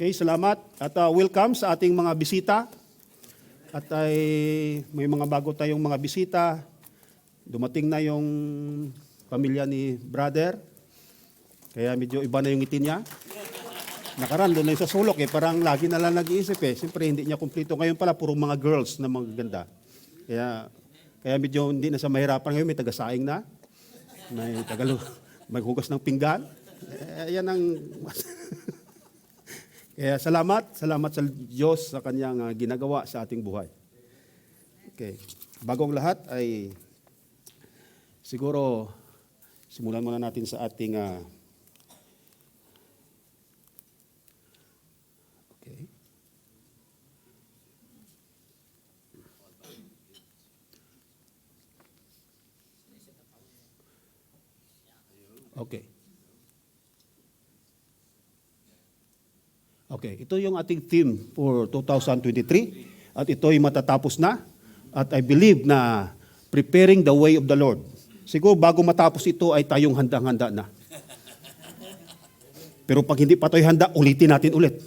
Okay, salamat at welcome sa ating mga bisita. At ay may mga bago tayong mga bisita. Dumating na yung pamilya ni brother. Kaya medyo iba na yung ngiti niya. Nakaraan doon na yung sa sulok parang lagi na lang nag-iisip Siyempre hindi niya kumpleto. Ngayon pala puro mga girls na magaganda. Kaya medyo hindi na sa mahirapan ngayon, may taga-saing na. May maghugas ng pinggan. Yan ang Kaya salamat sa Diyos sa kanyang ginagawa sa ating buhay. Okay. Bagong lahat ay siguro simulan muna natin sa ating okay. Okay. Okay, ito yung ating theme for 2023 at ito ay matatapos na at I believe na preparing the way of the Lord. Siguro bago matapos ito ay tayong handang-handa na. Pero pag hindi pa tayo handa, ulitin natin ulit.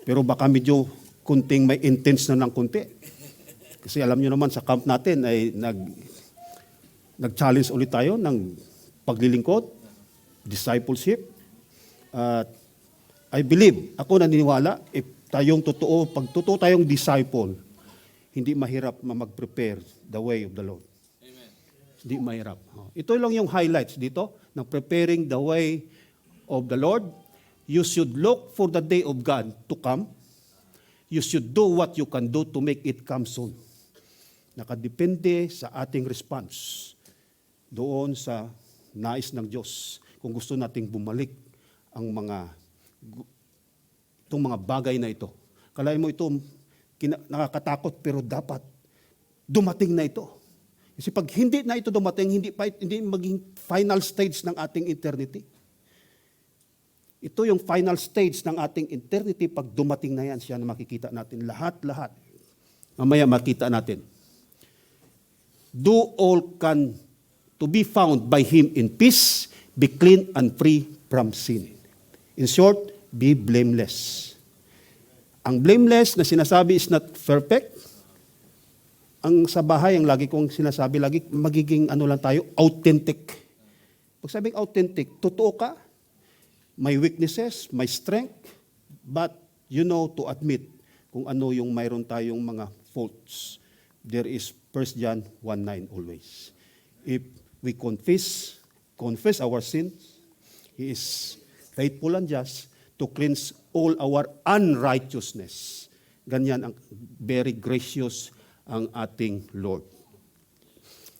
Pero baka medyo kunting may intense na ng kunti. Kasi alam nyo naman sa camp natin ay nag-challenge ulit tayo ng paglilingkod, discipleship, at I believe, ako naniniwala, if pag totoo tayong disciple, hindi mahirap mag-prepare the way of the Lord. Amen. Hindi mahirap. Ito lang yung highlights dito, ng preparing the way of the Lord. You should look for the day of God to come. You should do what you can do to make it come soon. Nakadepende sa ating response doon sa nais ng Diyos. Kung gusto nating bumalik ang itong mga bagay na ito. Kalahin mo ito, nakakatakot pero dapat dumating na ito. Kasi pag hindi na ito dumating, hindi maging final stage ng ating eternity. Ito yung final stage ng ating eternity. Pag dumating na yan, siya na makikita natin. Lahat. Mamaya makita natin. Do all can to be found by Him in peace, be clean and free from sin. In short, be blameless. Ang blameless na sinasabi is not perfect. Ang sa bahay, ang lagi kong sinasabi, magiging lang tayo, authentic. Pag sabing authentic, totoo ka, may weaknesses, may strength, but you know to admit kung ano yung mayroon tayong mga faults. There is 1 John 1:9 always. If we confess our sins, He is faithful and just to cleanse all our unrighteousness. Ganyan ang very gracious ang ating Lord.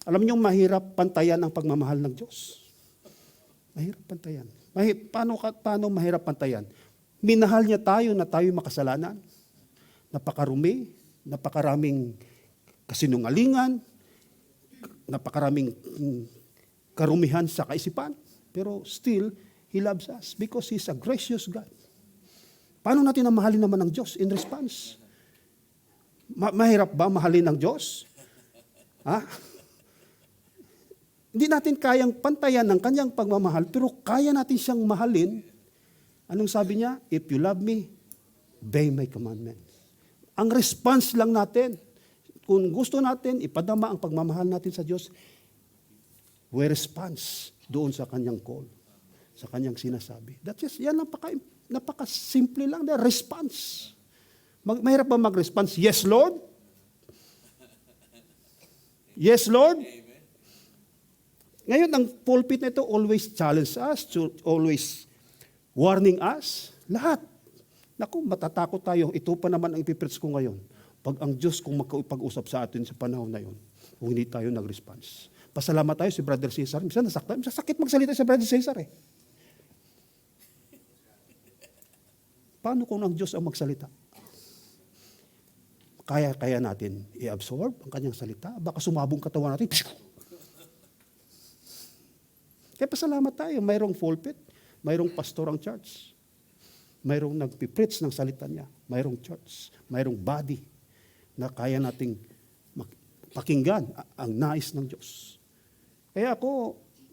Alam niyo, mahirap pantayan ang pagmamahal ng Diyos. Mahirap pantayan. Paano mahirap pantayan? Minahal niya tayo na tayo makasalanan. Napakarumi, napakaraming kasinungalingan, napakaraming karumihan sa kaisipan. Pero still, He loves us because He's a gracious God. Paano natin mahalin naman ng Diyos in response? Mahirap ba mahalin ng Diyos? Hindi natin kayang pantayan ng kanyang pagmamahal, pero kaya natin siyang mahalin. Anong sabi niya? If you love me, obey my commandments. Ang response lang natin, kung gusto natin ipadama ang pagmamahal natin sa Diyos, we response doon sa kanyang call, sa kanyang sinasabi. Yan napaka-simple lang, the response. Mahirap ba mag-response? Yes, Lord? Yes, Lord? Ngayon, ang pulpit na ito always challenge us, always warning us. Lahat. Naku, matatakot tayo. Ito pa naman ang ipipreach ko ngayon. Pag ang Diyos kung magpag-usap sa atin sa panahon na yun, kung hindi tayo nag-response. Pasalamat tayo si Brother Cesar. Minsan sakit magsalita si Brother Cesar Paano kung ang Diyos ang magsalita? Kaya natin i-absorb ang kanyang salita? Baka sumabong katawan natin. Kaya pasalamat tayo. Mayroong pulpit, mayroong pastor ang church, mayroong nagpipreach ng salita niya, mayroong church, mayroong body na kaya nating pakinggan ang nais ng Diyos. Kaya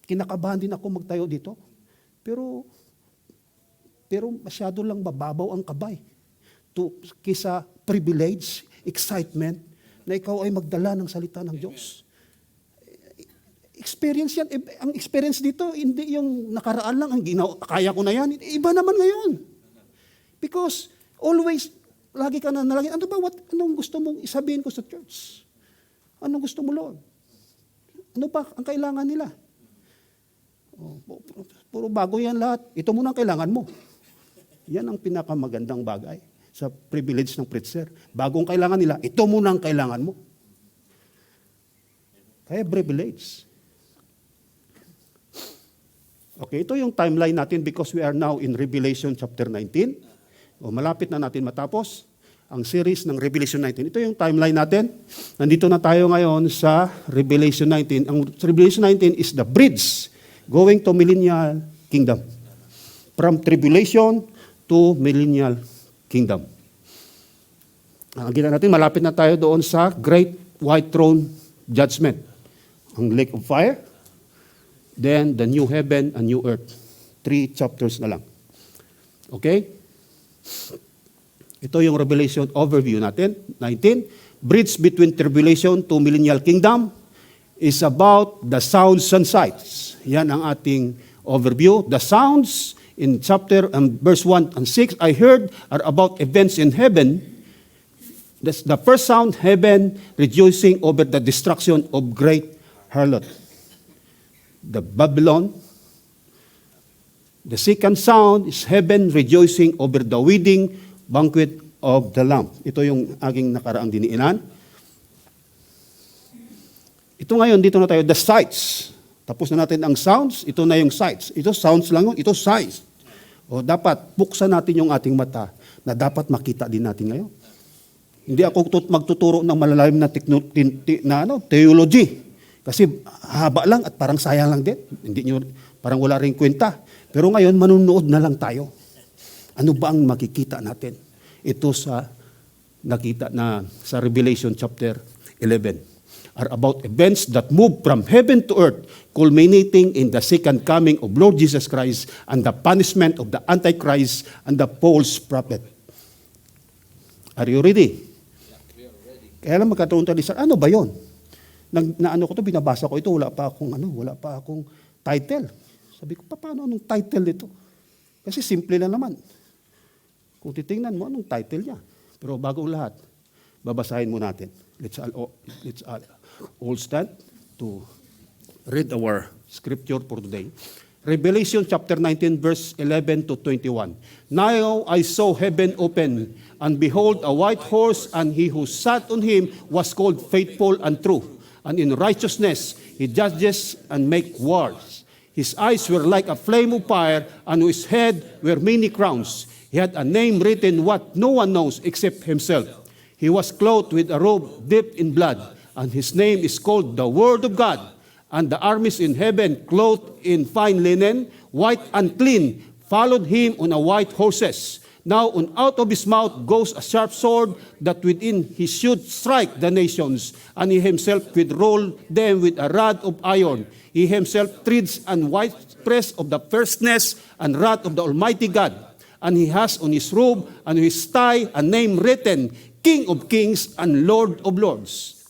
kinakabahan din ako magtayo dito. Pero pero masyado lang mababaw ang kabay. Kisa privilege, excitement, na ikaw ay magdala ng salita ng Diyos. Experience yan. Ang experience dito, hindi yung nakaraan lang, kaya ko na yan. Iba naman ngayon. Because always, lagi ka na nalagin, anong gusto mong isabihin ko sa church? Anong gusto mo, Lord? Ano ba ang kailangan nila? Puro bago yan lahat. Ito muna ang kailangan mo. Yan ang pinakamagandang bagay sa privilege ng preacher. Bagong kailangan nila, ito muna ang kailangan mo. Kaya privilege. Okay, ito yung timeline natin because we are now in Revelation chapter 19. Malapit na natin matapos ang series ng Revelation 19. Ito yung timeline natin. Nandito na tayo ngayon sa Revelation 19. Ang Revelation 19 is the bridge going to millennial kingdom. From tribulation to millennial kingdom. Ang gina natin, malapit na tayo doon sa Great White Throne Judgment. Ang lake of fire, then the new heaven and new earth. 3 chapters na lang. Okay? Ito yung Revelation overview natin. 19. Bridge between tribulation to millennial kingdom is about the sounds and sights. Yan ang ating overview. The sounds in chapter verse 1 and 6 I heard are about events in heaven. The first sound, heaven rejoicing over the destruction of great harlot, the Babylon. The second sound is heaven rejoicing over the wedding banquet of the Lamb. Ito yung aking nakaraang diniinan. Ito ngayon, dito na tayo, the sights. Tapos na natin ang sounds, ito na yung sights. Ito sounds lang yun, ito sights. O dapat, buksan natin yung ating mata na dapat makita din natin ngayon. Hindi ako magtuturo ng malalalim na theology. Kasi haba lang at parang sayang lang din. Hindi nyo, parang wala rin kwenta. Pero ngayon, manunood na lang tayo. Ano ba ang makikita natin? Ito sa nakita na sa Revelation chapter 11. Are about events that move from heaven to earth, culminating in the second coming of Lord Jesus Christ and the punishment of the Antichrist and the false prophet. Are you ready? Kaya lang magkataon tayo, ano ba yon? Ano ko to, binabasa ko ito, wala pa akong title. Sabi ko, paano anong title nito? Kasi simple lang naman. Kung titingnan mo, anong title niya? Pero bago lahat, babasahin mo natin. Let's all stand to read our scripture for today. Revelation chapter 19, verse 11 to 21. Now I saw heaven open, and behold, a white horse, and he who sat on him was called Faithful and True. And in righteousness he judges and make wars. His eyes were like a flame of fire, and on his head were many crowns. He had a name written what no one knows except himself. He was clothed with a robe dipped in blood, and his name is called the Word of God. And the armies in heaven, clothed in fine linen, white and clean, followed him on a white horses. Now out of his mouth goes a sharp sword, that within he should strike the nations, and he himself would roll them with a rod of iron. He himself treads and winepress of the fierceness and wrath of the Almighty God. And he has on his robe and on his thigh a name written, King of Kings and Lord of Lords.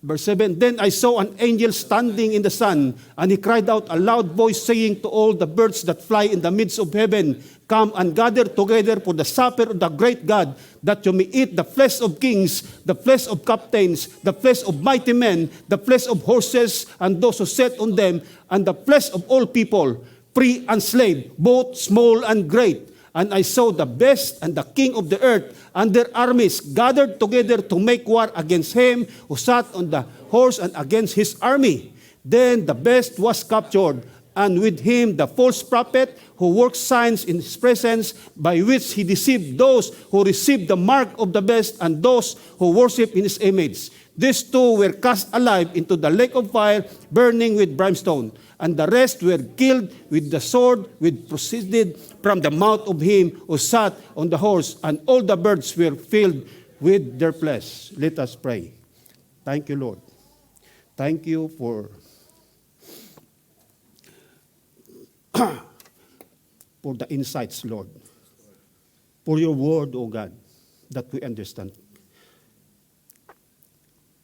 Verse 7, Then I saw an angel standing in the sun, and he cried out a loud voice, saying to all the birds that fly in the midst of heaven, Come and gather together for the supper of the great God, that you may eat the flesh of kings, the flesh of captains, the flesh of mighty men, the flesh of horses, and those who sat on them, and the flesh of all people, free and slave, both small and great. And I saw the beast and the king of the earth and their armies gathered together to make war against him who sat on the horse and against his army. Then the beast was captured, and with him the false prophet who worked signs in his presence, by which he deceived those who received the mark of the beast and those who worship in his image. These two were cast alive into the lake of fire, burning with brimstone. And the rest were killed with the sword which proceeded from the mouth of him who sat on the horse, and all the birds were filled with their flesh. Let us pray. Thank you, Lord. Thank you for for the insights, Lord. For your word, O God, that we understand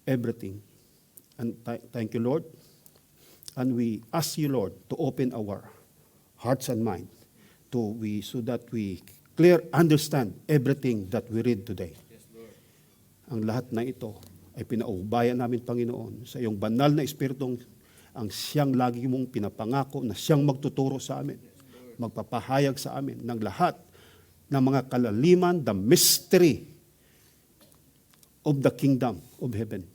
everything. And thank you, Lord. And we ask you, Lord, to open our hearts and mind so that we clear understand everything that we read today. Yes, Lord. Ang lahat na ito ay pinaubayan namin, Panginoon, sa iyong banal na Espiritong ang siyang lagi mong pinapangako na siyang magtuturo sa amin, magpapahayag sa amin ng lahat ng mga kalaliman, the mystery of the kingdom of heaven.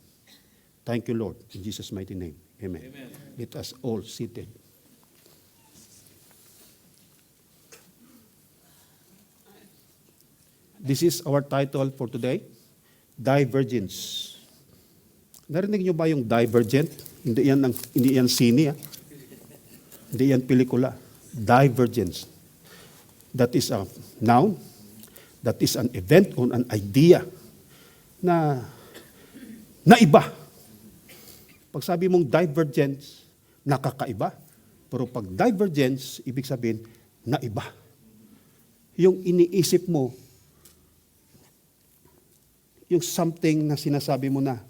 Thank you, Lord. In Jesus' mighty name. Amen. Amen. Let us all seated. This is our title for today, Divergence. Narinig niyo ba yung Divergent? Hindi yan sine, hindi yan pelikula. Divergence. That is a noun. That is an event or an idea na iba. Pag sabi mong divergence, nakakaiba. Pero pag divergence, ibig sabihin, na iba. Yung iniisip mo, yung something na sinasabi mo na,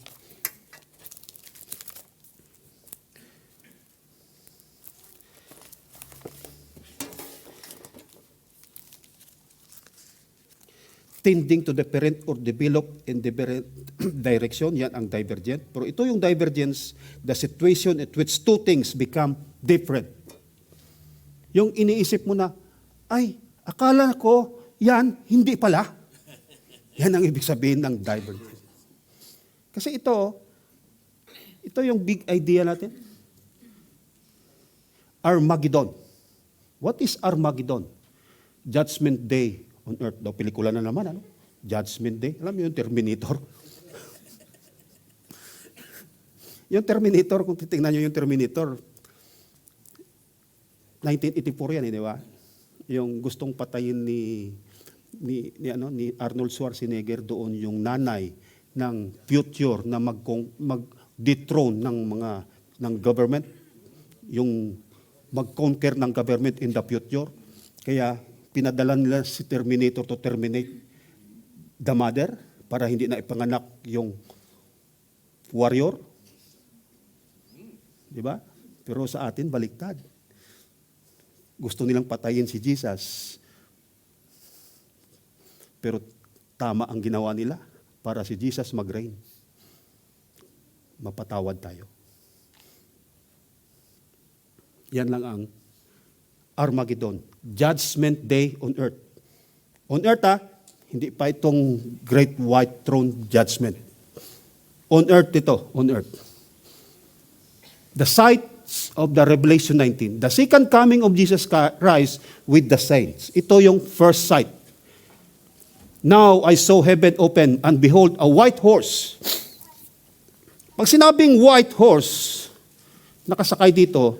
tending to different or develop in different direction, yan ang divergent. Pero ito yung divergence, the situation at which two things become different. Yung iniisip mo na, ay, akala ko, yan, hindi pala. Yan ang ibig sabihin ng divergence. Kasi ito yung big idea natin. Armageddon. What is Armageddon? Judgment Day on earth. Daw pelikula na naman, ano? Judgment Day. Alam mo yung Terminator? Yung Terminator, kung titingnan nyo yung Terminator, 1984 yan, di ba? Yung gustong patayin ni Arnold Schwarzenegger doon yung nanay ng future na mag-dethrone ng government, yung mag-conquer ng government in the future. Kaya pinadala nila si Terminator to terminate the mother para hindi na ipanganak yung warrior. Di ba? Pero sa atin, baliktad. Gusto nilang patayin si Jesus. Pero tama ang ginawa nila para si Jesus mag-reign. Mapatawad tayo. Yan lang ang Armageddon. Judgment Day on earth. On earth, hindi pa itong Great White Throne Judgment. On earth ito, on earth. The sights of the Revelation 19. The second coming of Jesus Christ with the saints. Ito yung first sight. Now I saw heaven open, and behold, a white horse. Pag sinabing white horse, nakasakay dito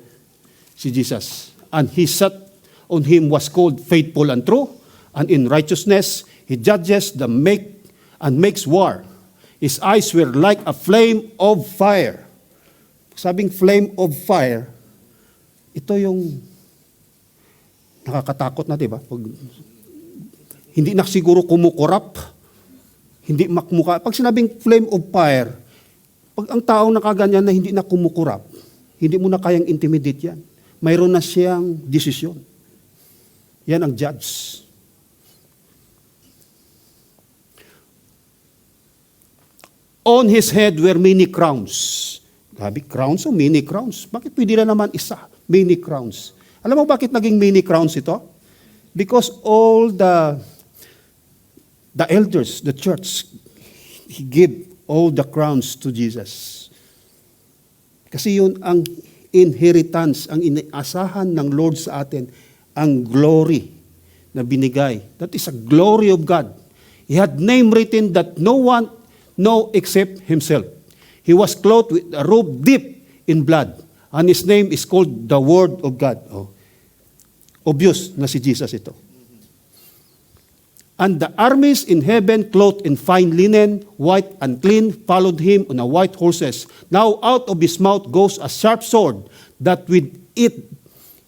si Jesus. And he sat on him was called faithful and true, and in righteousness he judges the makes war. His eyes were like a flame of fire. Sabing flame of fire, ito yung nakakatakot na, di ba? Hindi na siguro kumukurap, hindi makmuka. Pag sinabing flame of fire, pag ang taong nakaganyan na hindi na kumukurap, hindi mo na kayang intimidate yan. Mayroon na siyang desisyon. Yan ang judge. On his head were many crowns. Grabe, crowns o many crowns? Bakit pwede na naman isa? Many crowns. Alam mo bakit naging many crowns ito? Because all the elders, the church, he gave all the crowns to Jesus. Kasi yun ang inheritance, ang inaasahan ng Lord sa atin, ang glory na binigay. That is a glory of God. He had name written that no one know except himself. He was clothed with a robe deep in blood, and his name is called the Word of God. Oh. Obvious na si Jesus ito. And the armies in heaven, clothed in fine linen, white and clean, followed him on a white horses. Now out of his mouth goes a sharp sword, that with it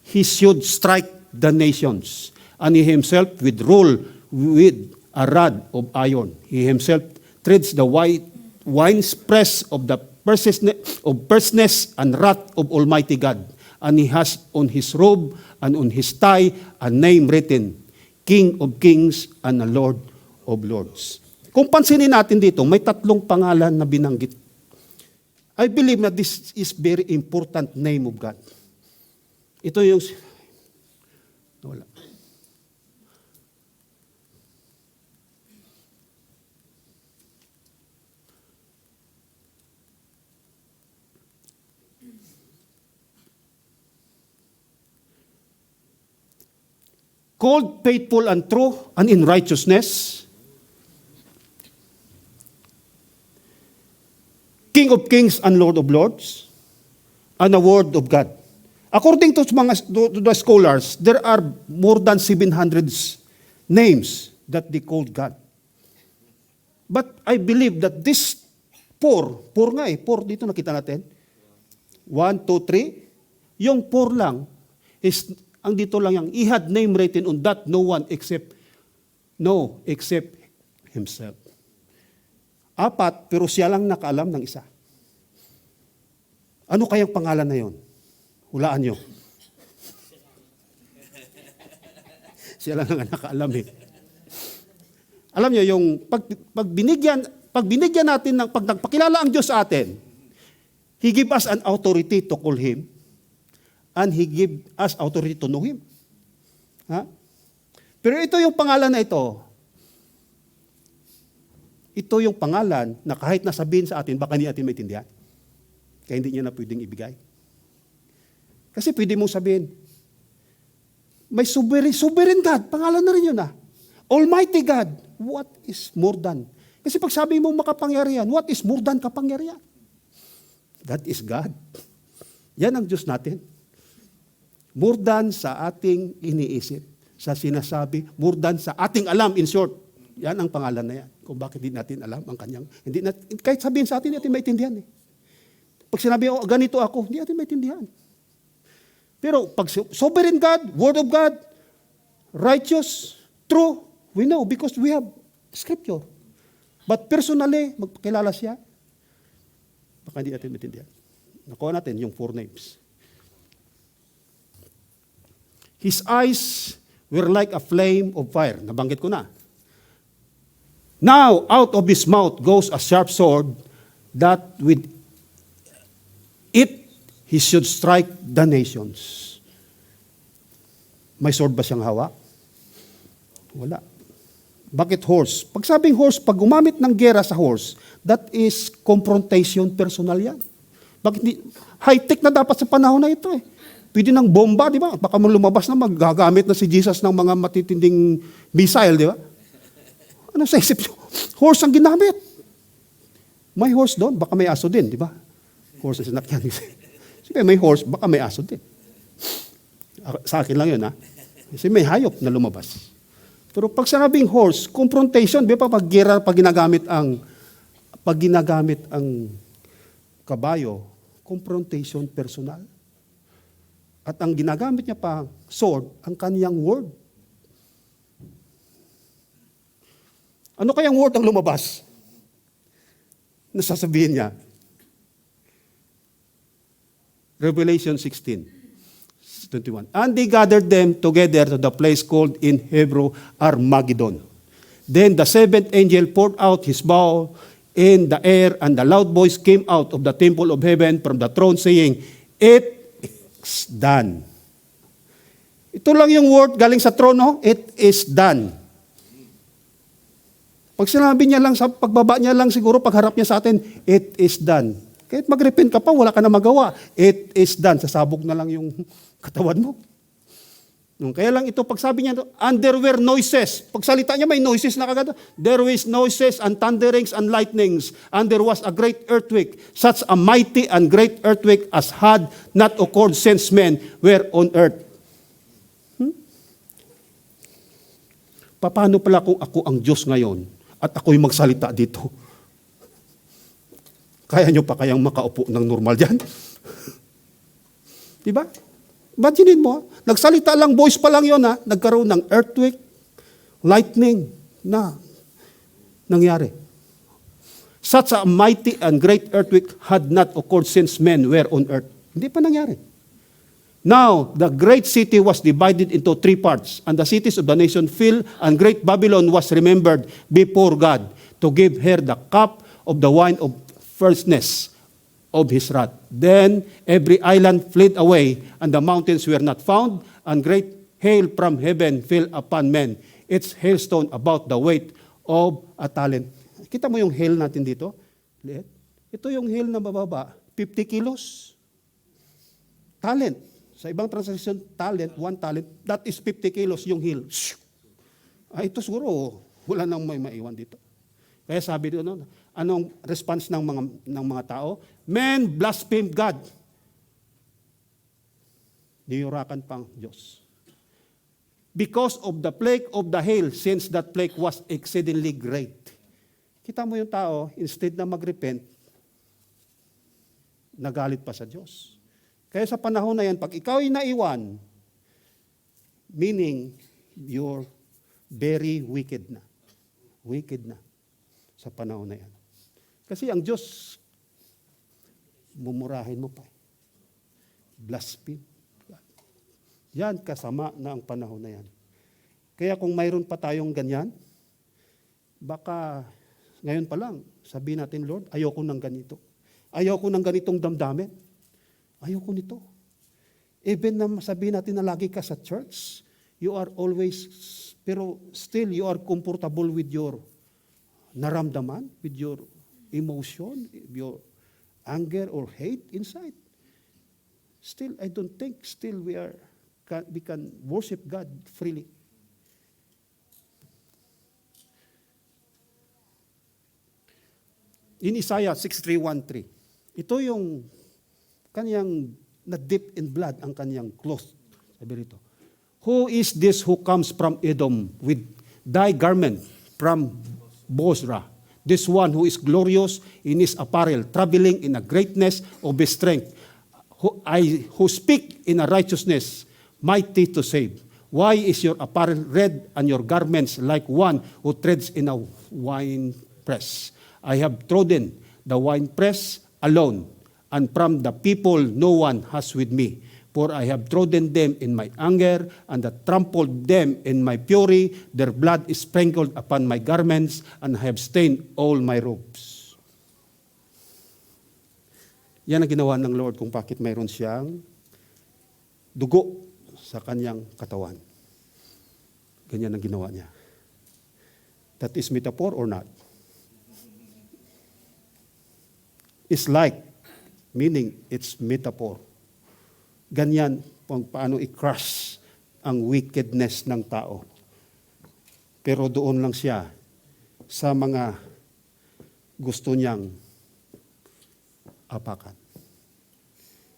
he should strike the nations. and he himself will rule with a rod of iron. He himself treads the white winepress of the fierceness and wrath of Almighty God. And he has on his robe and on his thigh a name written, King of Kings and the Lord of Lords. Kung pansinin natin dito, may tatlong pangalan na binanggit. I believe that this is very important name of God. Ito yung... Wala. Called faithful and true and in righteousness, King of Kings and Lord of Lords, and the Word of God. According to the scholars, there are more than 700 names that they called God. But I believe that this four dito nakita natin. 1, 2, 3. Yung 4 lang is, ang dito lang yung, he had name written on that no one except himself. 4, pero siya lang nakaalam ng isa. Ano kayang pangalan na yon? Hulaan nyo. Siya lang ang nakaalam eh. Alam nyo, yung pag binigyan natin ng, pag nagpakilala ang Diyos sa atin, He give us an authority to call Him, and He give us authority to know Him. Ha? Pero ito yung pangalan na ito. Ito yung pangalan na kahit nasabihin sa atin, baka hindi natin maintindihan. Kaya hindi niya na pwedeng ibigay. Kasi pwede mong sabihin, may sovereign God, pangalan na rin yun ah. Almighty God, what is more than? Kasi pag sabi mo makapangyarihan, what is more than kapangyarihan? That is God. Yan ang Diyos natin. More than sa ating iniisip, sa sinasabi, more than sa ating alam, in short. Yan ang pangalan na yan. Kung bakit hindi natin alam ang kanyang, hindi natin, kahit sabihin sa atin, hindi natin maintindihan eh. Pag sinabi, oh, ganito ako, hindi natin maintindihan. Pero pag sovereign God, Word of God, righteous, true, we know because we have Scripture. But personally, magpakilala siya, baka hindi natin maintindihan. Nakuha natin yung 4 names. His eyes were like a flame of fire. Nabanggit ko na. Now, out of his mouth goes a sharp sword that with it he should strike the nations. May sword ba siyang hawak? Wala. Bakit horse? Pag sabing horse, pag gumamit ng gera sa horse, that is confrontation personal yan. Bakit di, high-tech na dapat sa panahon na ito eh. Pwede ng bomba, di ba? Baka lumabas na magagamit na si Jesus ng mga matitinding missile, di ba? Ano sa isip nyo? Horse ang ginamit. May horse doon, baka may aso din, di ba? Horse is not yan. Siyempre may horse, baka may aso din. Sa akin lang yun, ha? Kasi may hayop na lumabas. Pero pag sinabing horse, confrontation, di ba pag ginagamit ang kabayo, confrontation personal. At ang ginagamit niya pa, sword, ang kaniyang word. Ano kayang word ang lumabas? Nasasabihin niya. Revelation 16:21. And they gathered them together to the place called in Hebrew Armageddon. Then the 7th angel poured out his bowl in the air, and the loud voice came out of the temple of heaven from the throne saying, It is done. Ito lang yung word galing sa trono, it is done. Pag sinabi niya lang, sa pagbaba niya lang siguro, pagharap niya sa atin, it is done. Kahit mag-repent ka pa, wala ka na magawa. It is done. Sasabog na lang yung katawan mo. Kaya lang ito, pag sabi niya, and there were noises. Pag salita niya, may noises na kagad. There was noises and thunderings and lightnings. And there was a great earthquake, such a mighty and great earthquake as had not occurred since men were on earth. Paano pala kung ako ang Diyos ngayon at ako'y magsalita dito? Kaya nyo pa kayang makaupo ng normal dyan? Diba? Imaginin mo, nagsalita lang, voice pa lang yun, nagkaroon ng earthquake, lightning na nangyari. Such a mighty and great earthquake had not occurred since men were on earth. Hindi pa nangyari. Now, the great city was divided into 3 parts, and the cities of the nation fell, and great Babylon was remembered before God to give her the cup of the wine of fierceness of his wrath. Then every island fled away, and the mountains were not found, and great hail from heaven fell upon men. Its hailstone about the weight of a talent. Kita mo yung hail natin dito? Liit. Ito yung hail na bababa, 50 kilos. Talent. Sa ibang translation, talent, 1 talent, that is 50 kilos yung hail. Ito siguro, wala nang may maiwan dito. Kaya sabi doon, anong response ng mga tao? Men blaspheme God. Niyurakan pang Diyos. Because of the plague of the hail, since that plague was exceedingly great. Kita mo yung tao, instead na mag-repent, nagalit pa sa Diyos. Kaya sa panahon na yan, pag ikaw ay naiwan, meaning you're very wicked na. Wicked na sa panahon na yan. Kasi ang Diyos, mumurahin mo pa. Blaspheme. Yan, kasama na ang panahon na yan. Kaya kung mayroon pa tayong ganyan, baka ngayon pa lang, sabihin natin, Lord, ayoko ng ganito. Ayoko ng ganitong damdamin. Ayoko nito. Even na sabihin natin na lagi ka sa church, you are always, pero still you are comfortable with your naramdaman, with your emotion, your anger or hate inside. Still, I don't think, still we can worship God freely. In Isaiah 63:1-3, ito yung kanyang na-dip in blood ang kanyang cloth. Sabi rito, who is this who comes from Edom with thy garment from Bozrah? This one who is glorious in his apparel, traveling in a greatness of his strength, who speak in a righteousness, mighty to save. Why is your apparel red and your garments like one who treads in a wine press? I have trodden the wine press alone, and from the people no one has with me. For I have trodden them in my anger, and have trampled them in my fury. Their blood is sprinkled upon my garments, and I have stained all my robes. Yan ang ginawa ng Lord kung bakit mayroon siyang dugo sa kanyang katawan. Ganyan ang ginawa niya. That is metaphor or not? It's like, meaning it's metaphor. Ganyan kung paano i-crush ang wickedness ng tao. Pero doon lang siya sa mga gusto niyang apakan.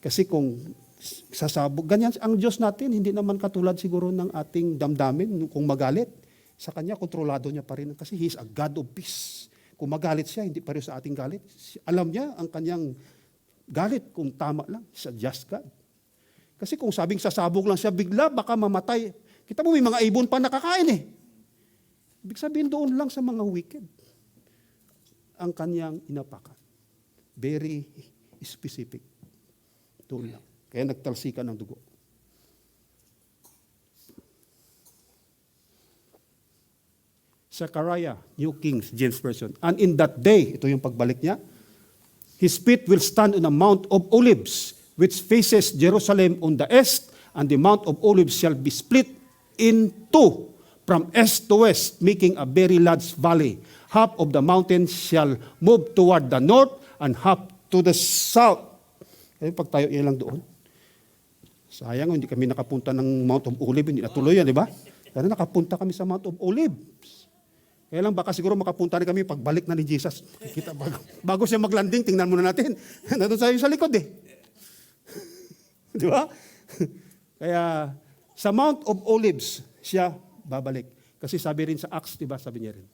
Kasi kung sasabog, ganyan ang Diyos natin, hindi naman katulad siguro ng ating damdamin kung magalit. Sa Kanya, kontrolado niya pa rin. Kasi He is a God of peace. Kung magalit siya, hindi pareho sa ating galit. Alam niya ang kanyang galit kung tama lang. He's a just God. Kasi kung sabing sasabog lang siya, bigla baka mamatay. Kita mo, may mga ibon pa nakakain eh. Ibig sabihin doon lang sa mga wicked ang kanyang inapakan. Very specific. Doon lang. Kaya nagtalsikan ng dugo. Zechariah, New King James Version. And in that day, ito yung pagbalik niya, His feet will stand on a Mount of Olives, which faces Jerusalem on the east, and the Mount of Olives shall be split in two from east to west, making a very large valley. Half of the mountain shall move toward the north, and half to the south. Kaya pag tayo ilang doon, sayang, hindi kami nakapunta ng Mount of Olives, hindi natuloy yan, di ba? Pero nakapunta kami sa Mount of Olives. Kaya lang baka siguro makapunta rin kami pagbalik na ni Jesus. Kita bago siya maglanding, tingnan muna natin. Nandun sa likod eh. Di ba? Kaya sa Mount of Olives siya babalik. Kasi sabi rin sa Acts, di ba, sabi niya rin,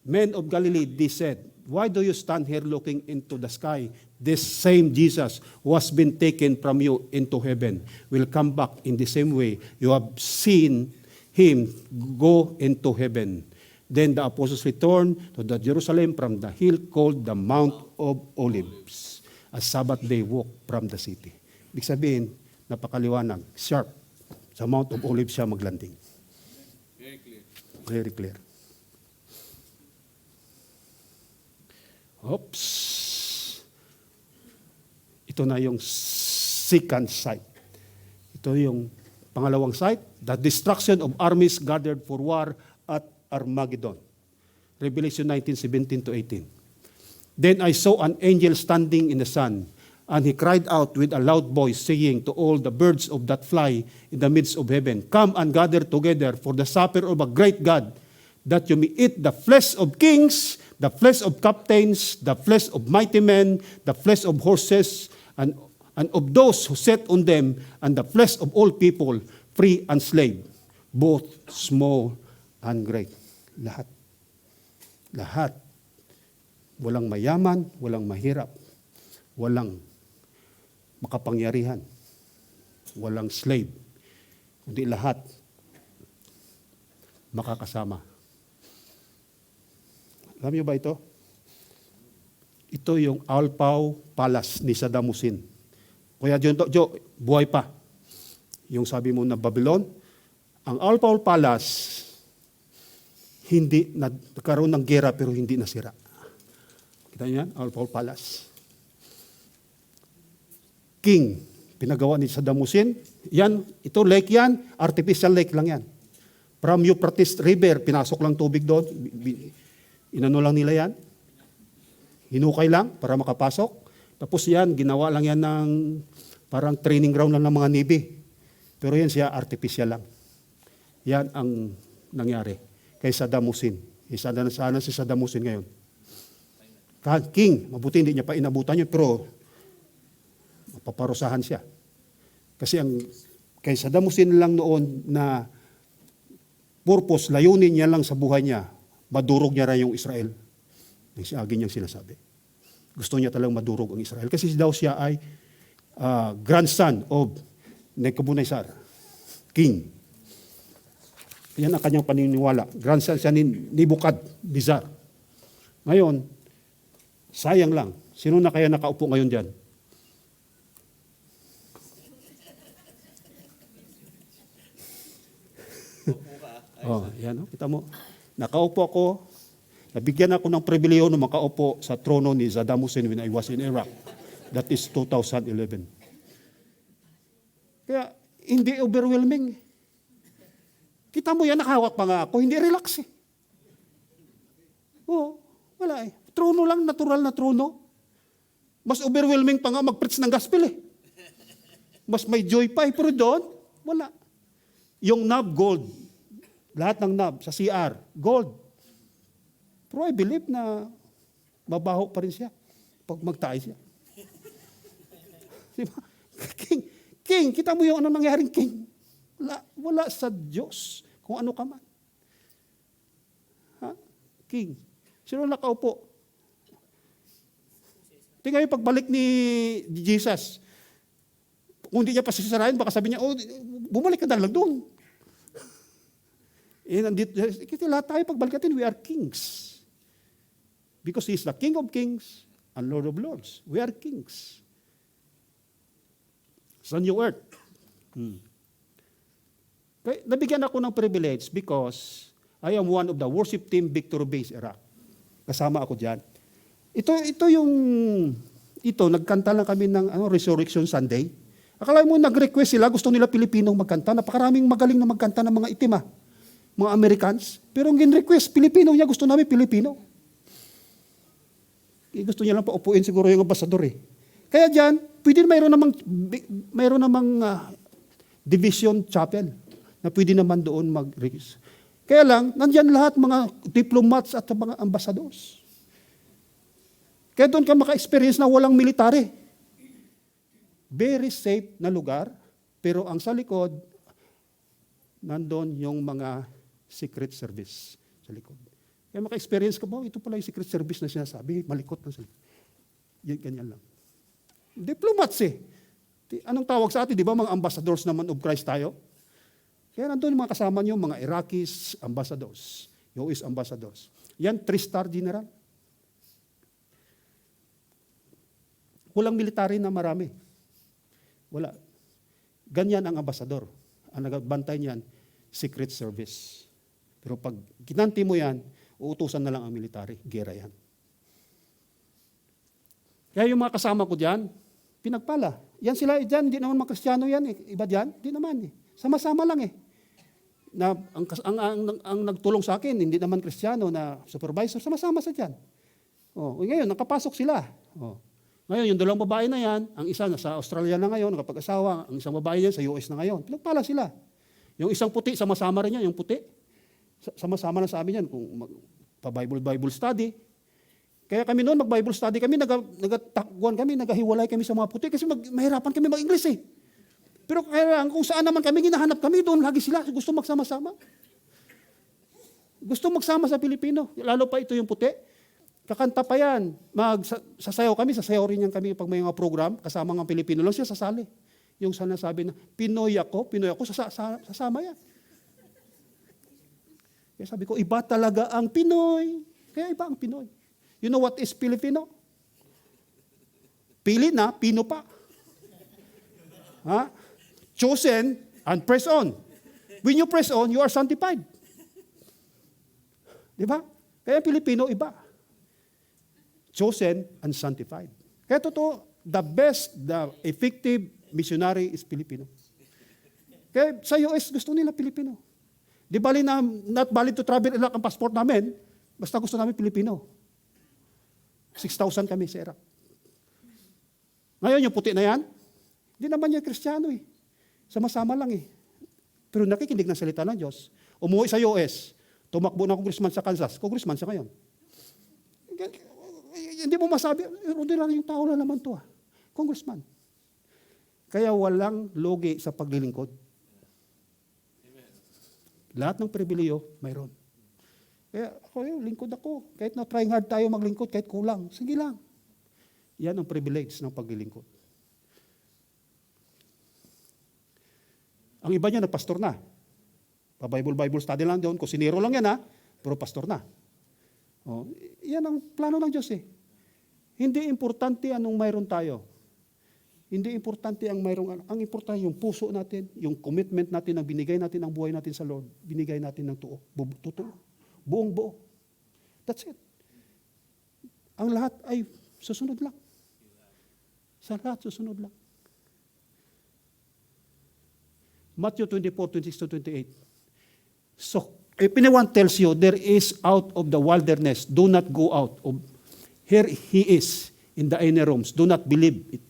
Men of Galilee, they said, why do you stand here looking into the sky? This same Jesus who has been taken from you into heaven will come back in the same way you have seen him go into heaven. Then the apostles returned to the Jerusalem from the hill called the Mount of Olives, a Sabbath day walk from the city. Ibig sabihin, napakaliwanag, sharp. Sa Mount of Olives siya maglanding. Very clear. Very clear. Oops. Ito na yung second sight. Ito yung pangalawang sight, the destruction of armies gathered for war at Armageddon. Revelation 19:17 to 18. Then I saw an angel standing in the sun, and he cried out with a loud voice, saying to all the birds of that fly in the midst of heaven, come and gather together for the supper of a great God, that you may eat the flesh of kings, the flesh of captains, the flesh of mighty men, the flesh of horses, and of those who sat on them, and the flesh of all people, free and slave, both small and great. Lahat. Lahat. Walang mayaman, walang mahirap, walang makapangyarihan, walang slave, kundi lahat makakasama. Alam niyo ba ito? Ito yung Alpau Palace ni Saddam Hussein. Kuya Jo, buhay pa. Yung sabi mo na Babylon, ang Alpau Palace, hindi nagkaroon ng gera pero hindi nasira. Kita niyo yan? Alpau Palace. King, pinagawa ni Saddam Hussein. Yan, ito lake yan, artificial lake lang yan. From Euphrates River, pinasok lang tubig doon. Inano lang nila yan. Hinukay lang para makapasok. Tapos yan, ginawa lang yan ng parang training ground lang ng mga Navy. Pero yan siya, artificial lang. Yan ang nangyari kay Saddam Hussein. Sana si Saddam Hussein ngayon. King, mabuti hindi niya pa inabutan yun, pero mapaparusahan siya. Kasi ang kay Saddam Hussein lang noon na purpose, layunin niya lang sa buhay niya, madurog niya rin yung Israel. Yung siagi niyang sinasabi. Gusto niya talagang madurog ang Israel. Kasi daw siya ay grandson of Nebuchadnezzar, king. Yan ang kanyang paniniwala. Grandson siya ni Nebuchadnezzar. Ngayon, sayang lang. Sino na kaya nakaupo ngayon dyan? Yan, kita mo. Nakaupo ako. Nabigyan ako ng pribileyo na makaupo sa trono ni Saddam Hussein when I was in Iraq. That is 2011. Kaya, hindi overwhelming. Kita mo yan, nakahawak pa nga ako. Hindi relax eh. Wala eh. Trono lang, natural na trono. Mas overwhelming pa nga mag-preach ng gospel eh. Mas may joy pa eh. Pero doon, wala. Yung knob, gold. Lahat ng knob sa CR, gold. Pero I believe na mabaho pa rin siya pag magtaay siya. Diba? King, kita mo yung ano nangyaring king. Wala sa Diyos kung ano ka man. King. Sino nakaupo? Tingnan yung pagbalik ni Jesus. Kung hindi niya pa sisirahin, baka sabi niya, bumalik ka na lang doon. Kasi lahat tayo pagbalik natin, we are kings. Because He is the King of Kings and Lord of Lords. We are kings. Sa new earth. Kaya, nabigyan ako ng privilege because I am one of the worship team Victory Base Iraq. Kasama ako dyan. Ito, nagkanta lang kami ng Resurrection Sunday. Akala mo nag-request sila, gusto nila Pilipinong magkanta. Napakaraming magaling na magkanta ng mga itim mga Americans. Pero ang gin-request, Pilipino niya, gusto namin Pilipino. Gusto niya lang paupuin siguro yung ambasador eh. Kaya dyan, pwede mayroon namang division chapel na pwede naman doon mag-request. Kaya lang, nandyan lahat mga diplomats at mga ambasadors. Kaya doon ka maka-experience na walang military. Very safe na lugar, pero ang sa likod, nandun yung mga secret service sa likod. Kaya maka-experience ka ba, ito pala yung secret service na sinasabi, malikot na sila. Yan, ganyan lang. Diplomats eh. Anong tawag sa atin, di ba mga ambassadors naman of Christ tayo? Kaya nandun yung mga kasama nyo, mga Iraqis ambassadors, US ambassadors. Yan, 3-star general. Walang military na marami. Wala. Ganyan ang ambasador. Ang nagbantay niyan, secret service. Pero pag ginanti mo yan, uutusan na lang ang military. Gera yan. Kaya yung mga kasama ko diyan, pinagpala. Yan sila, diyan, hindi naman mga Kristiyano yan eh. Iba diyan, hindi naman eh. Sama-sama lang eh. Na, ang nagtulong sa akin, hindi naman Kristiyano na supervisor, sama-sama sa diyan. Oh, ngayon, nakapasok sila. Oh. Ngayon, yung dalawang babae na yan, ang isa nasa Australia na ngayon, nakapag-asawa, ang isang babae yan sa US na ngayon. Pinagpala sila. Yung isang puti, sama-sama rin yan, yung puti. Sama-sama na sa amin yan, kung pa-Bible study. Kaya kami noon, mag-Bible study kami, nagtakuan kami, naghiwalay kami sa mga puti, kasi mahirapan kami mag-English eh. Pero kaya kung saan naman kami, ginahanap kami, doon lagi sila, gusto magsama-sama. Gusto magsama sa Pilipino, lalo pa ito yung puti. Kakanta pa yan. Sasayaw kami, sasayaw rin yan kami pag may mga program, kasama ng Pilipino lang siya sasali. Yung sana sabi na, Pinoy ako, sasama yan. Kaya sabi ko, iba talaga ang Pinoy. Kaya iba ang Pinoy. You know what is Filipino? Pili na, Pino pa. Ha? Chosen and press on. When you press on, you are sanctified. Di ba? Kaya Pilipino, iba. Chosen and sanctified. Kaya totoo, the best, the effective missionary is Filipino. Kaya sa US, gusto nila Pilipino. Di bali na, not valid to travel Iraq ang passport namin, basta gusto namin Pilipino. 6,000 kami sa Iraq. Ngayon, yung puti na yan, hindi naman yan Kristiyano eh. Sama-sama lang eh. Pero nakikinig ng salita ng Diyos. Umuwi sa US, tumakbo na congressman sa Kansas, congressman siya ngayon. Hindi mo masabi, ordinary yung tao na naman to ah. Congressman. Kaya walang logi sa paglilingkod. Lahat ng pribiliyo, mayroon. Kaya ako, lingkod ako. Kahit na trying hard tayo maglingkod, kahit kulang, sige lang. Yan ang privilege ng paglilingkod. Ang iba niya, nagpastor na. Pa-Bible study lang doon. Kusinero lang yan ha, pero pastor na. Oh, yan ang plano ng Diyos eh. Hindi importante anong mayroon tayo. Hindi importante ang mayroong, ang importante yung puso natin, yung commitment natin, ang binigay natin ang buhay natin sa Lord, binigay natin ng totoo, buong buo. That's it. Ang lahat ay susunod lang. Sa lahat susunod lang. Matthew 24:26-28. So, if anyone tells you there is out of the wilderness, do not go out. Here he is in the inner rooms. Do not believe it.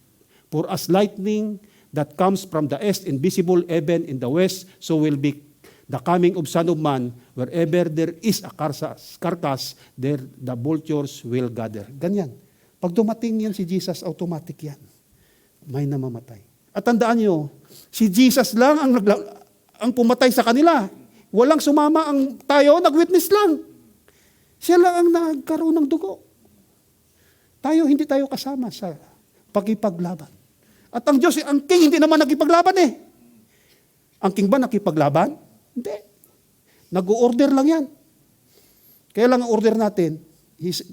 For as lightning that comes from the east, invisible even in the west, so will be the coming of Son of Man. Wherever there is a carcass, there the vultures will gather. Ganyan. Pag dumating yan si Jesus, automatic yan. May namamatay. At tandaan nyo, si Jesus lang ang pumatay sa kanila. Walang sumama ang tayo, nag-witness lang. Siya lang ang nagkaroon ng dugo. Hindi tayo kasama sa pagkipaglaban. At ang Diyos, ang King, hindi naman nakipaglaban eh. Ang King ba nakipaglaban? Hindi. Nag-order lang yan. Kaya lang ang order natin,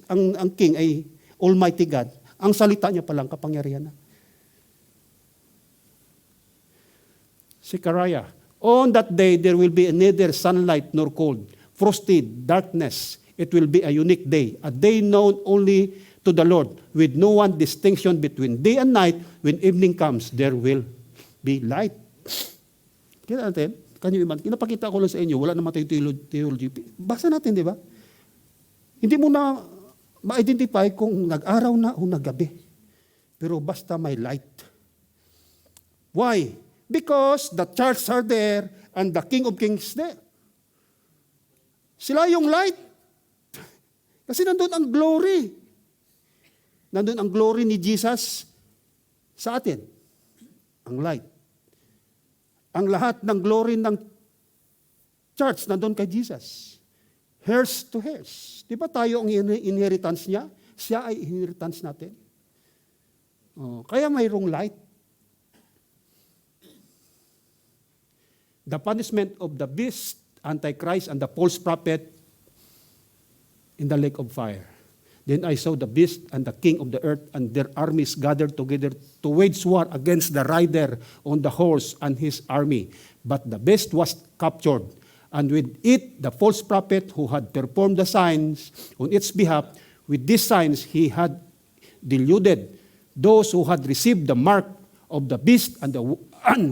ang King ay Almighty God. Ang salita niya palang kapangyarihan na. Zechariah, on that day there will be neither sunlight nor cold, frosty darkness. It will be a unique day, a day known only to the Lord, with no one distinction between day and night. When evening comes, there will be light. Kita natin, pinapakita ko lang sa inyo, wala naman tayong theology. Basa natin, di ba? Hindi mo na ma-identify kung nag-araw na o naggabi. Pero basta may light. Why? Because the church are there and the King of Kings there. Sila yung light. Kasi nandun ang glory. Nandun ang glory ni Jesus sa atin. Ang light. Ang lahat ng glory ng church nandun kay Jesus. Heirs to heirs. Di ba tayo ang inheritance niya? Siya ay inheritance natin. Kaya mayroong light. The punishment of the beast, Antichrist, and the false prophet in the lake of fire. Then I saw the beast and the king of the earth and their armies gathered together to wage war against the rider on the horse and his army. But the beast was captured, and with it the false prophet who had performed the signs on its behalf. With these signs he had deluded those who had received the mark of the beast and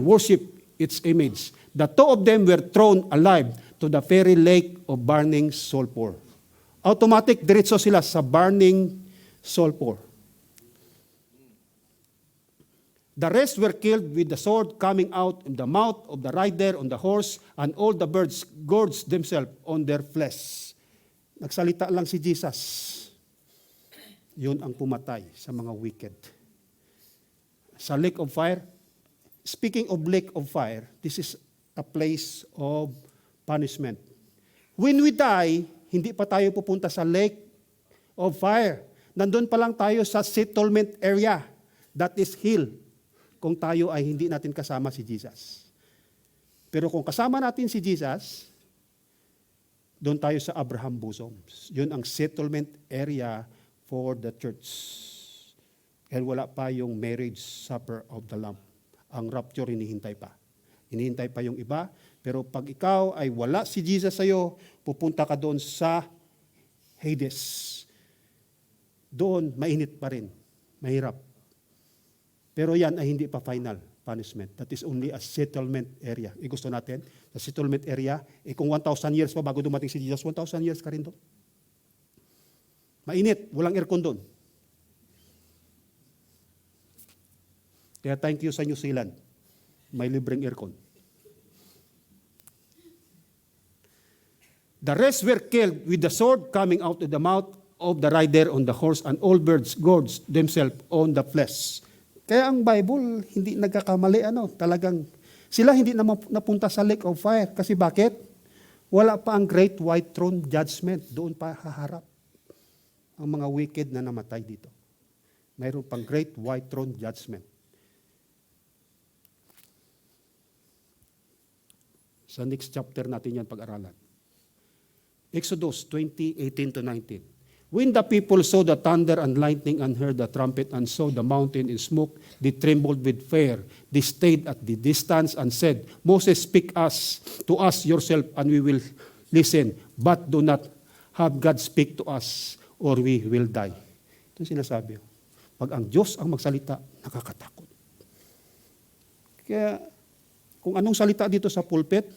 worshipped its image. The two of them were thrown alive to the fiery lake of burning sulfur. Automatic, diretso sila sa burning sulfur. The rest were killed with the sword coming out of the mouth of the rider on the horse, and all the birds gorged themselves on their flesh. Nagsalita lang si Jesus. Yun ang pumatay sa mga wicked. Sa lake of fire, speaking of lake of fire, this is a place of punishment. When we die, hindi pa tayo pupunta sa lake of fire. Nandun pa lang tayo sa settlement area. That is hell. Kung tayo ay hindi natin kasama si Jesus. Pero kung kasama natin si Jesus, doon tayo sa Abraham bosoms. Yun ang settlement area for the church. Kaya wala pa yung marriage supper of the Lamb. Ang rapture hinihintay pa. Hinihintay pa yung iba, pero pag ikaw ay wala si Jesus sa'yo, pupunta ka doon sa Hades. Doon, mainit pa rin. Mahirap. Pero yan ay hindi pa final punishment. That is only a settlement area. Gusto natin, sa settlement area, kung 1,000 years pa bago dumating si Jesus, 1,000 years ka rin doon. Mainit, walang aircon doon. Kaya thank you sa New Zealand. May libreng aircon. The rest were killed with the sword coming out of the mouth of the rider on the horse, and all birds gorged themselves on the flesh. Kaya ang Bible, hindi nagkakamali, talagang, sila hindi napunta sa lake of fire. Kasi bakit? Wala pa ang great white throne judgment. Doon pa haharap ang mga wicked na namatay dito. Mayroon pang great white throne judgment. Sa next chapter natin yan pag-aralan. Exodus 20:18-19. When the people saw the thunder and lightning and heard the trumpet and saw the mountain in smoke, they trembled with fear. They stayed at the distance and said, Moses, speak to us yourself and we will listen. But do not have God speak to us or we will die. Ito sinasabi. Pag ang Diyos ang magsalita, nakakatakot. Kaya kung anong salita dito sa pulpit,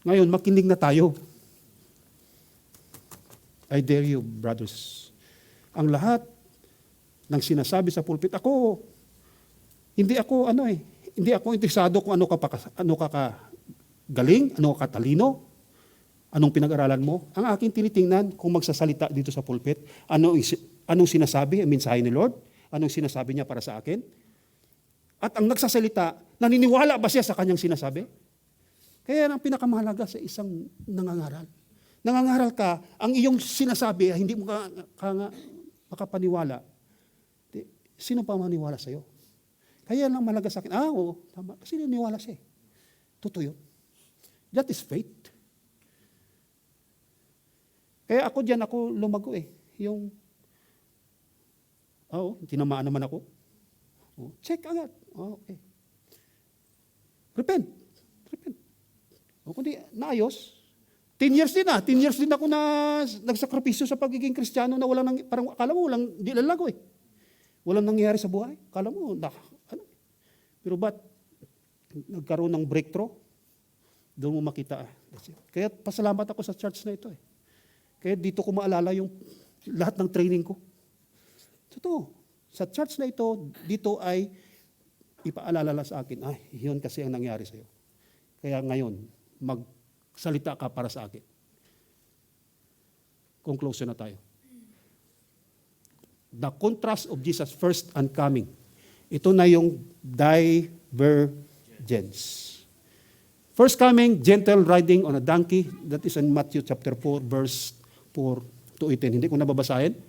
ngayon makinig na tayo. I dare you, brothers. Ang lahat ng sinasabi sa pulpit, hindi ako interesado kung ano ka galing, ano ka talino, anong pinag-aralan mo. Ang aking tinitingnan kung magsasalita dito sa pulpit, anong sinasabi ang mensahe ni Lord, anong sinasabi niya para sa akin. At ang nagsasalita, naniniwala ba siya sa kanyang sinasabi? Kaya ang pinakamahalaga sa isang nangangaral. Nangangaral ka, ang iyong sinasabi, hindi mo makapaniwala. Sino pa maniwala sa'yo? Kaya lang malaga sa akin, oo, tama. Kasi naniwala siya. Totoo yun. That is faith. Kaya ako lumago tinamaan naman ako. Check agad. Okay. Repent. O kundi, naayos. 10 years din 10 years din ako na nagsakripisyo sa pagiging Kristiyano na parang akala mo, di lalago Walang nangyayari sa buhay. Akala mo, Pero ba't nagkaroon ng breakthrough? Doon mo makita. Kaya pasalamat ako sa church na ito. Kaya dito ko maalala yung lahat ng training ko. Totoo. Sa church na ito, dito ay ipaalala sa akin, yun kasi ang nangyari sa'yo. Kaya ngayon, magsalita ka para sa akin. Conclusion na tayo. The contrast of Jesus' first and coming. Ito na yung divergence. First coming, gentle riding on a donkey. That is in Matthew chapter 4, verse 4 to 18. Hindi ko nababasahin.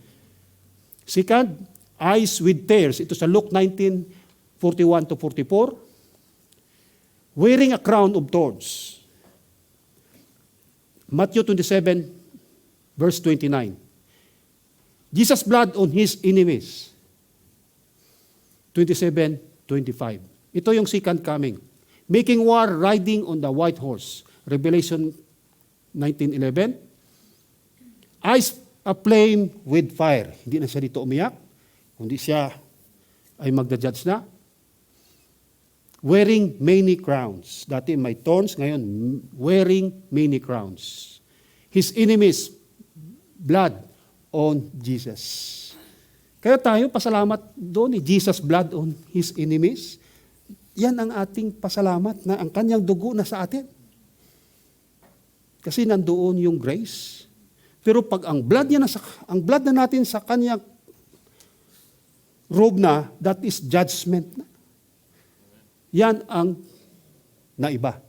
Second, eyes with tears. Ito sa Luke 19:41 to 44. Wearing a crown of thorns. Matthew 27, verse 29. Jesus' blood on his enemies. 27:25. Ito yung second coming. Making war, riding on the white horse. Revelation 19:11. Eyes aflame with fire. Hindi na siya dito umiyak. Kundi siya ay magda-judge na. Wearing many crowns. Dati may thorns, ngayon wearing many crowns. His enemies, blood on Jesus. Kaya tayo, pasalamat doon, Jesus' blood on his enemies. Yan ang ating pasalamat na ang kanyang dugo na sa atin. Kasi nandoon yung grace. Pero pag ang blood na natin sa kanyang robe na, that is judgment na. Yan ang naiba.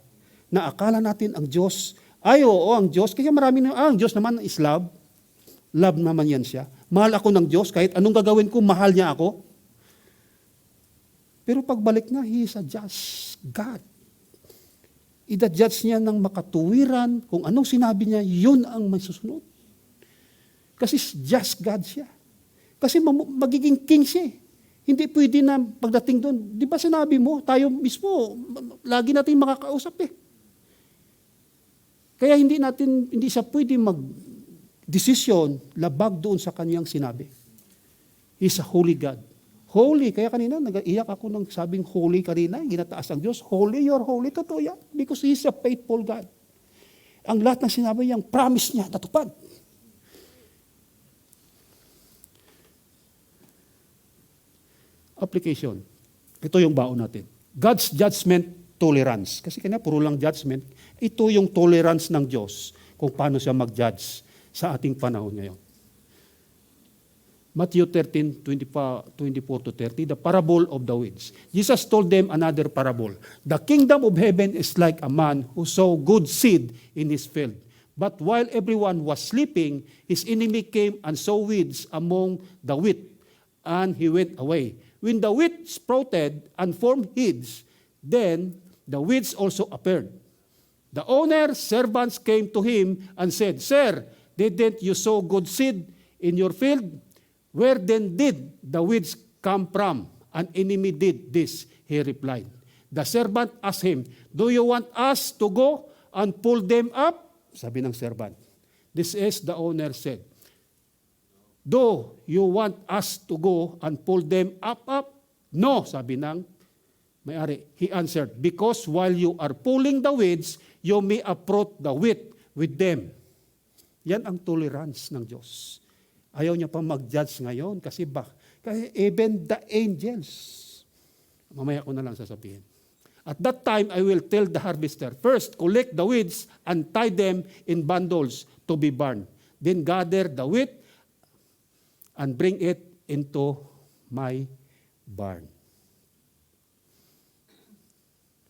Na akala natin ang Diyos, ang Diyos, kaya marami na, ang Diyos naman is love. Love naman yan siya. Mahal ako ng Diyos, kahit anong gagawin ko, mahal niya ako. Pero pagbalik na, He is a just God. Ida-judge niya ng makatuwiran, kung anong sinabi niya, yun ang may susunod. Kasi just God siya. Kasi magiging king siya. Hindi pwede na pagdating doon. Di ba sinabi mo, tayo mismo, lagi natin makakausap eh. Kaya hindi siya pwede mag-desisyon labag doon sa kanyang sinabi. He's a holy God. Holy. Kaya kanina, nag-iyak ako ng sabing holy kanina, ginataas ang Diyos. Holy, you're holy. Totoo yan. Because He's a faithful God. Ang lahat ng sinabi niyang promise niya, natupad. Application. Ito yung baon natin. God's judgment tolerance. Kasi kanya puro lang judgment. Ito yung tolerance ng Diyos kung paano siya mag-judge sa ating panahon ngayon. Matthew 13:24 to 30, the parable of the weeds. Jesus told them another parable. The kingdom of heaven is like a man who sowed good seed in his field. But while everyone was sleeping, his enemy came and sowed weeds among the wheat, and he went away. When the wheat sprouted and formed heads, then the weeds also appeared. The owner's servants came to him and said, Sir, didn't you sow good seed in your field? Where then did the weeds come from? An enemy did this, he replied. The servant asked him, Do you want us to go and pull them up? Sabi ng servant. This is the owner said. Do you want us to go and pull them up? No, sabi ng may-ari. He answered, because while you are pulling the weeds, you may uproot the wheat with them. Yan ang tolerance ng Diyos. Ayaw niya pa mag-judge ngayon kasi even the angels. Mamaya ko na lang sasabihin. At that time, I will tell the harvester, first, collect the weeds and tie them in bundles to be burned. Then gather the wheat and bring it into my barn.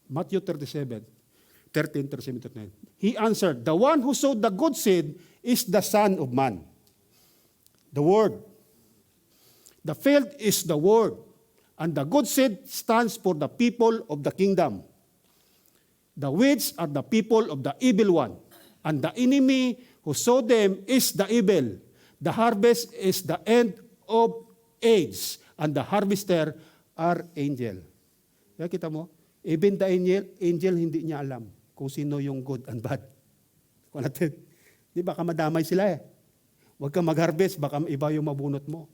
Matthew 13:37-39. He answered, the one who sowed the good seed is the Son of Man. The Word. The field is the Word. And the good seed stands for the people of the kingdom. The weeds are the people of the evil one. And the enemy who sowed them is the evil. The harvest is the end of age, and the harvester are angel. Kaya kita mo, even the angel hindi niya alam kung sino yung good and bad. Kung natin, di ba, madamay sila eh. Huwag kang mag-harvest, baka iba yung mabunot mo.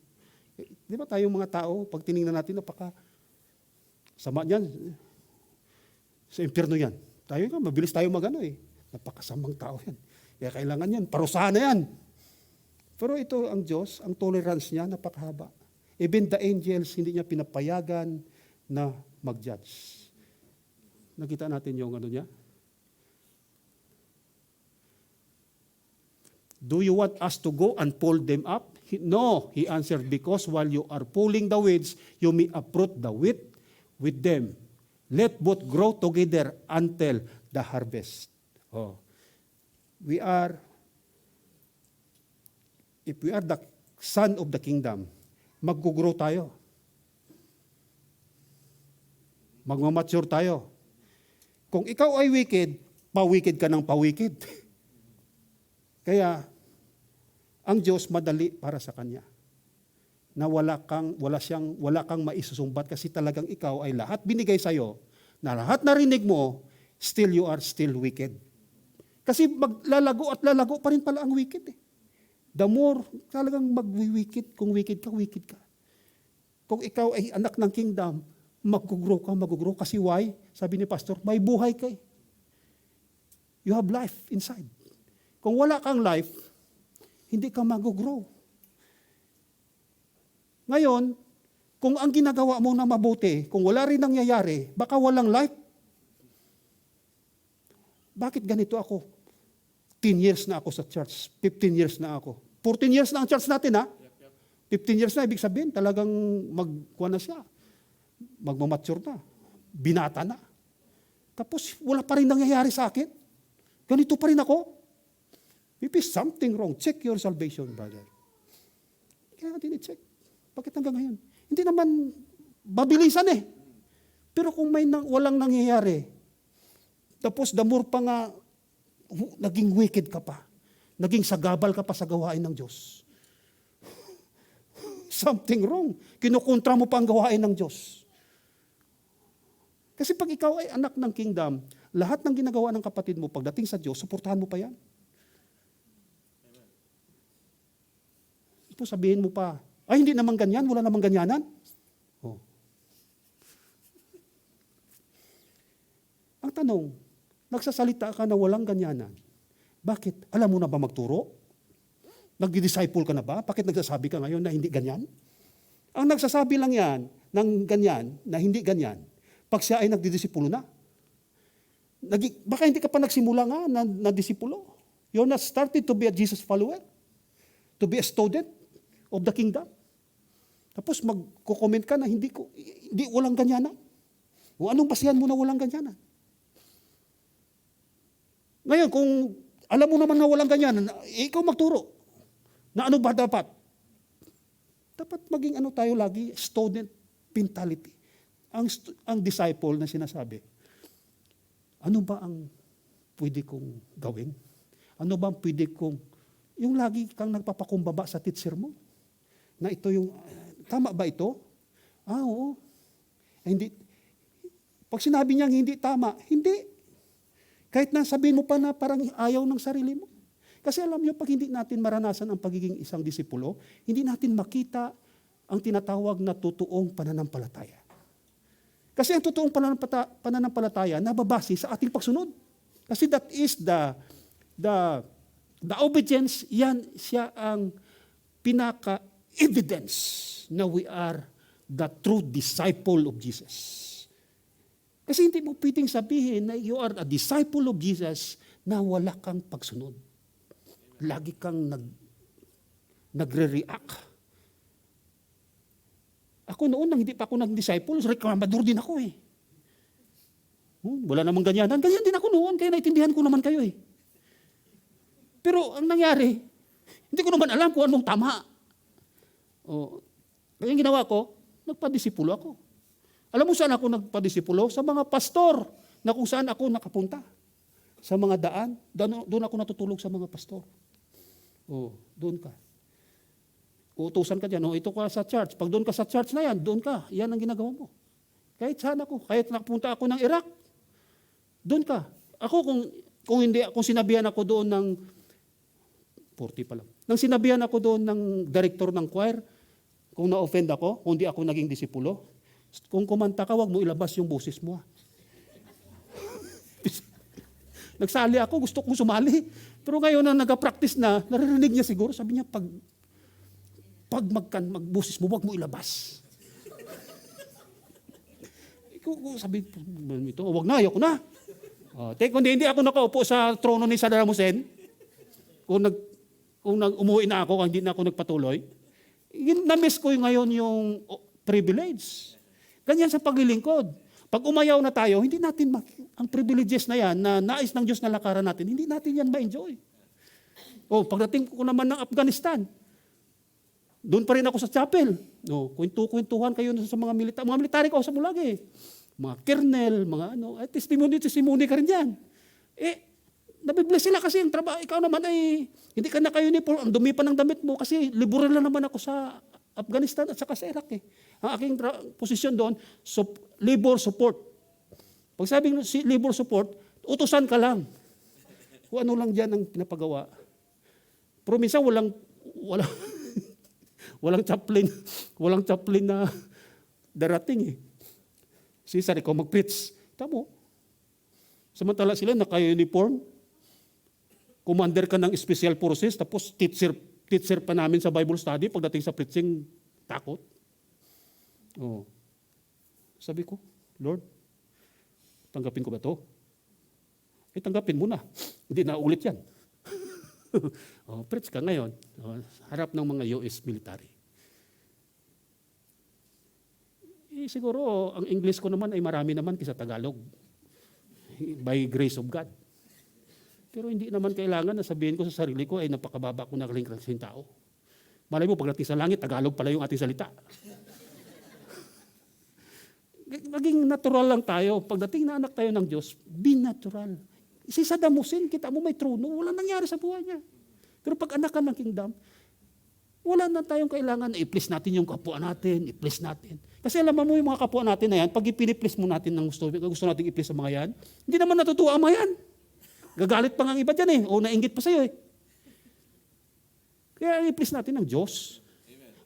Di ba tayong mga tao, pag tinignan natin, napaka sama niyan. Sa impyerno yan. Tayo nga, mabilis tayo magano eh. Napakasamang tao yan. Kaya kailangan yan, parusahan na yan. Pero ito ang Diyos, ang tolerance niya, napakahaba. Even the angels, hindi niya pinapayagan na mag-judge. Nakita natin yung ano niya? Do you want us to go and pull them up? No, he answered, because while you are pulling the weeds, you may uproot the wheat with them. Let both grow together until the harvest. Oh. If we are the son of the kingdom, mag-grow tayo. Magmamature tayo. Kung ikaw ay wicked, pa-wicked ka ng pa-wicked. Kaya, ang Diyos madali para sa Kanya. Na wala kang maisusumbat kasi talagang ikaw ay lahat binigay sa'yo, na lahat narinig mo, still you are still wicked. Kasi maglalago at lalago pa rin pala ang wicked eh. The more talagang mag-wicked, kung wicked ka. Kung ikaw ay anak ng kingdom, mag-grow kasi why? Sabi ni pastor, may buhay ka eh. You have life inside. Kung wala kang life, hindi ka mag-grow. Ngayon, kung ang ginagawa mo na mabuti, kung wala rin nangyayari, baka walang life. Bakit ganito ako? 10 years na ako sa church. 15 years na ako. 14 years na ang church natin, ha? 15 years na, ibig sabihin, talagang magkuha na siya. Magmamature na. Binata na. Tapos, wala pa rin nangyayari sa akin. Ganito pa rin ako. If is something wrong, check your salvation, brother. Kaya natin i-check. Bakit hanggang ngayon? Hindi naman mabilisan eh. Pero kung walang nangyayari, tapos the more pa nga, naging wicked ka pa. Naging sagabal ka pa sa gawain ng Diyos. Something wrong. Kinukontra mo pa ang gawain ng Diyos. Kasi pag ikaw ay anak ng kingdom, lahat ng ginagawa ng kapatid mo, pagdating sa Diyos, suportahan mo pa yan. Ito sabihin mo pa, ay hindi naman ganyan, wala namang ganyanan. Oh. Ang tanong, nagsasalita ka na walang ganyanan. Bakit? Alam mo na ba magturo? Nagdi-disciple ka na ba? Bakit nagsasabi ka ngayon na hindi ganyan? Ang nagsasabi lang yan ng ganyan, na hindi ganyan, pag siya ay nagdidisipulo na. Baka hindi ka pa nagsimula nga na disipulo. You're not started to be a Jesus follower. To be a student of the kingdom. Tapos magko-comment ka na hindi walang ganyanan. O anong basihan mo na walang ganyanan? Ngayon, kung alam mo naman na walang ganyanan, ikaw magturo. Na ano ba dapat? Dapat maging tayo lagi, student mentality. Ang disciple na sinasabi, ano ba ang pwede kong gawin? Ano ba ang pwede kong, yung lagi kang nagpapakumbaba sa teacher mo, na ito yung, tama ba ito? Oo. Hindi. Pag sinabi niyang hindi tama, hindi. Kahit na sabihin mo pa na parang ayaw ng sarili mo. Kasi alam niyo, pag hindi natin maranasan ang pagiging isang disipulo, hindi natin makita ang tinatawag na totoong pananampalataya. Kasi ang totoong pananampalataya nababase sa ating pagsunod. Kasi that is the obedience, yan siya ang pinaka-evidence na we are the true disciple of Jesus. Kasi hindi mo pwedeng sabihin na you are a disciple of Jesus na wala kang pagsunod. Lagi kang nagre-react. Ako noon, nang hindi pa ako nag-disciple, reklamador din ako eh. Wala namang ganyanan. Ganyan din ako noon, kaya naintindihan ko naman kayo eh. Pero ang nangyari, hindi ko naman alam kung anong tama. Kaya yung ginawa ko, nagpadisipulo ako. Alam mo saan ako nagpadisipulo? Sa mga pastor na kung saan ako nakapunta. Sa mga daan, doon ako natutulog sa mga pastor. Doon ka. Uutusan ka dyan. Ito ka sa church. Pag doon ka sa church na yan, doon ka. Yan ang ginagawa mo. Kahit saan ako. Kahit nakapunta ako ng Iraq, doon ka. Ako kung sinabihan ako doon ng 40 pa lang. Nang sinabihan ako doon ng director ng choir, kung na-offend ako, kung di ako naging disipulo, kung kumanta ka, wag mo ilabas yung boses mo. Nagsali ako, gusto kong sumali. Pero ngayon na nag-practice na, naririnig niya siguro, sabi niya, pag magboses mo, wag mo ilabas. Sabi ito, wag na, ayoko na. Hindi ako nakaupo sa trono ni Saddam Hussein. Kung umuwi na ako, hindi na ako nagpatuloy. Na-miss ko ngayon yung privilege. Ganyan sa paglilingkod. Pag umayaw na tayo, hindi natin, ang privileges na yan, na nais ng Diyos na lakaran natin, hindi natin yan ma-enjoy. O, pagdating ko naman ng Afghanistan, doon pa rin ako sa chapel. No, kwentuhan kayo sa mga military. Mga military ko sa lagi. Mga kernel, mga ano. At testimony ka rin dyan. Nabibless sila kasi ang trabaho. Ikaw naman ay, hindi ka naka-uniform. Ang dumi pa ng damit mo kasi liberal na naman ako sa Afghanistan at saka sa Iraq eh. Ang aking posisyon doon, labor support. Pag sabing labor support, utusan ka lang. Kung ano lang dyan ang pinapagawa. Pero minsan walang chaplain na darating eh. Cesar, ikaw mag-preach. Tamo. Samantala sila naka-uniform. Commander ka ng special forces, tapos teacher pa namin sa Bible study. Pagdating sa preaching, takot. Oh. Sabi ko, Lord, tanggapin ko ba to? Tanggapin mo na. Hindi na ulit yan. Preach ka ngayon. Harap ng mga US military. Siguro, ang English ko naman ay marami naman kaysa Tagalog. By grace of God. Pero hindi naman kailangan na sabihin ko sa sarili ko ay napakababa ko na kalingklasing tao. Malay mo, pagdating sa langit, Tagalog pala yung ating salita. Maging natural lang tayo. Pagdating na anak tayo ng Diyos, be natural. Si Saddam Hussein, kita mo may trono, wala nangyari sa buhay niya. Pero pag anak ka ng kingdom, wala na tayong kailangan na i-please natin yung kapwa natin, i-please natin. Kasi alam mo yung mga kapwa natin na yan, pag ipini-please mo natin ng gusto natin i-please sa mga yan, hindi naman natutuwa ang mga yan. Gagalit pa nga ang iba dyan eh, o nainggit pa sa'yo eh. Kaya i-please natin ng Diyos.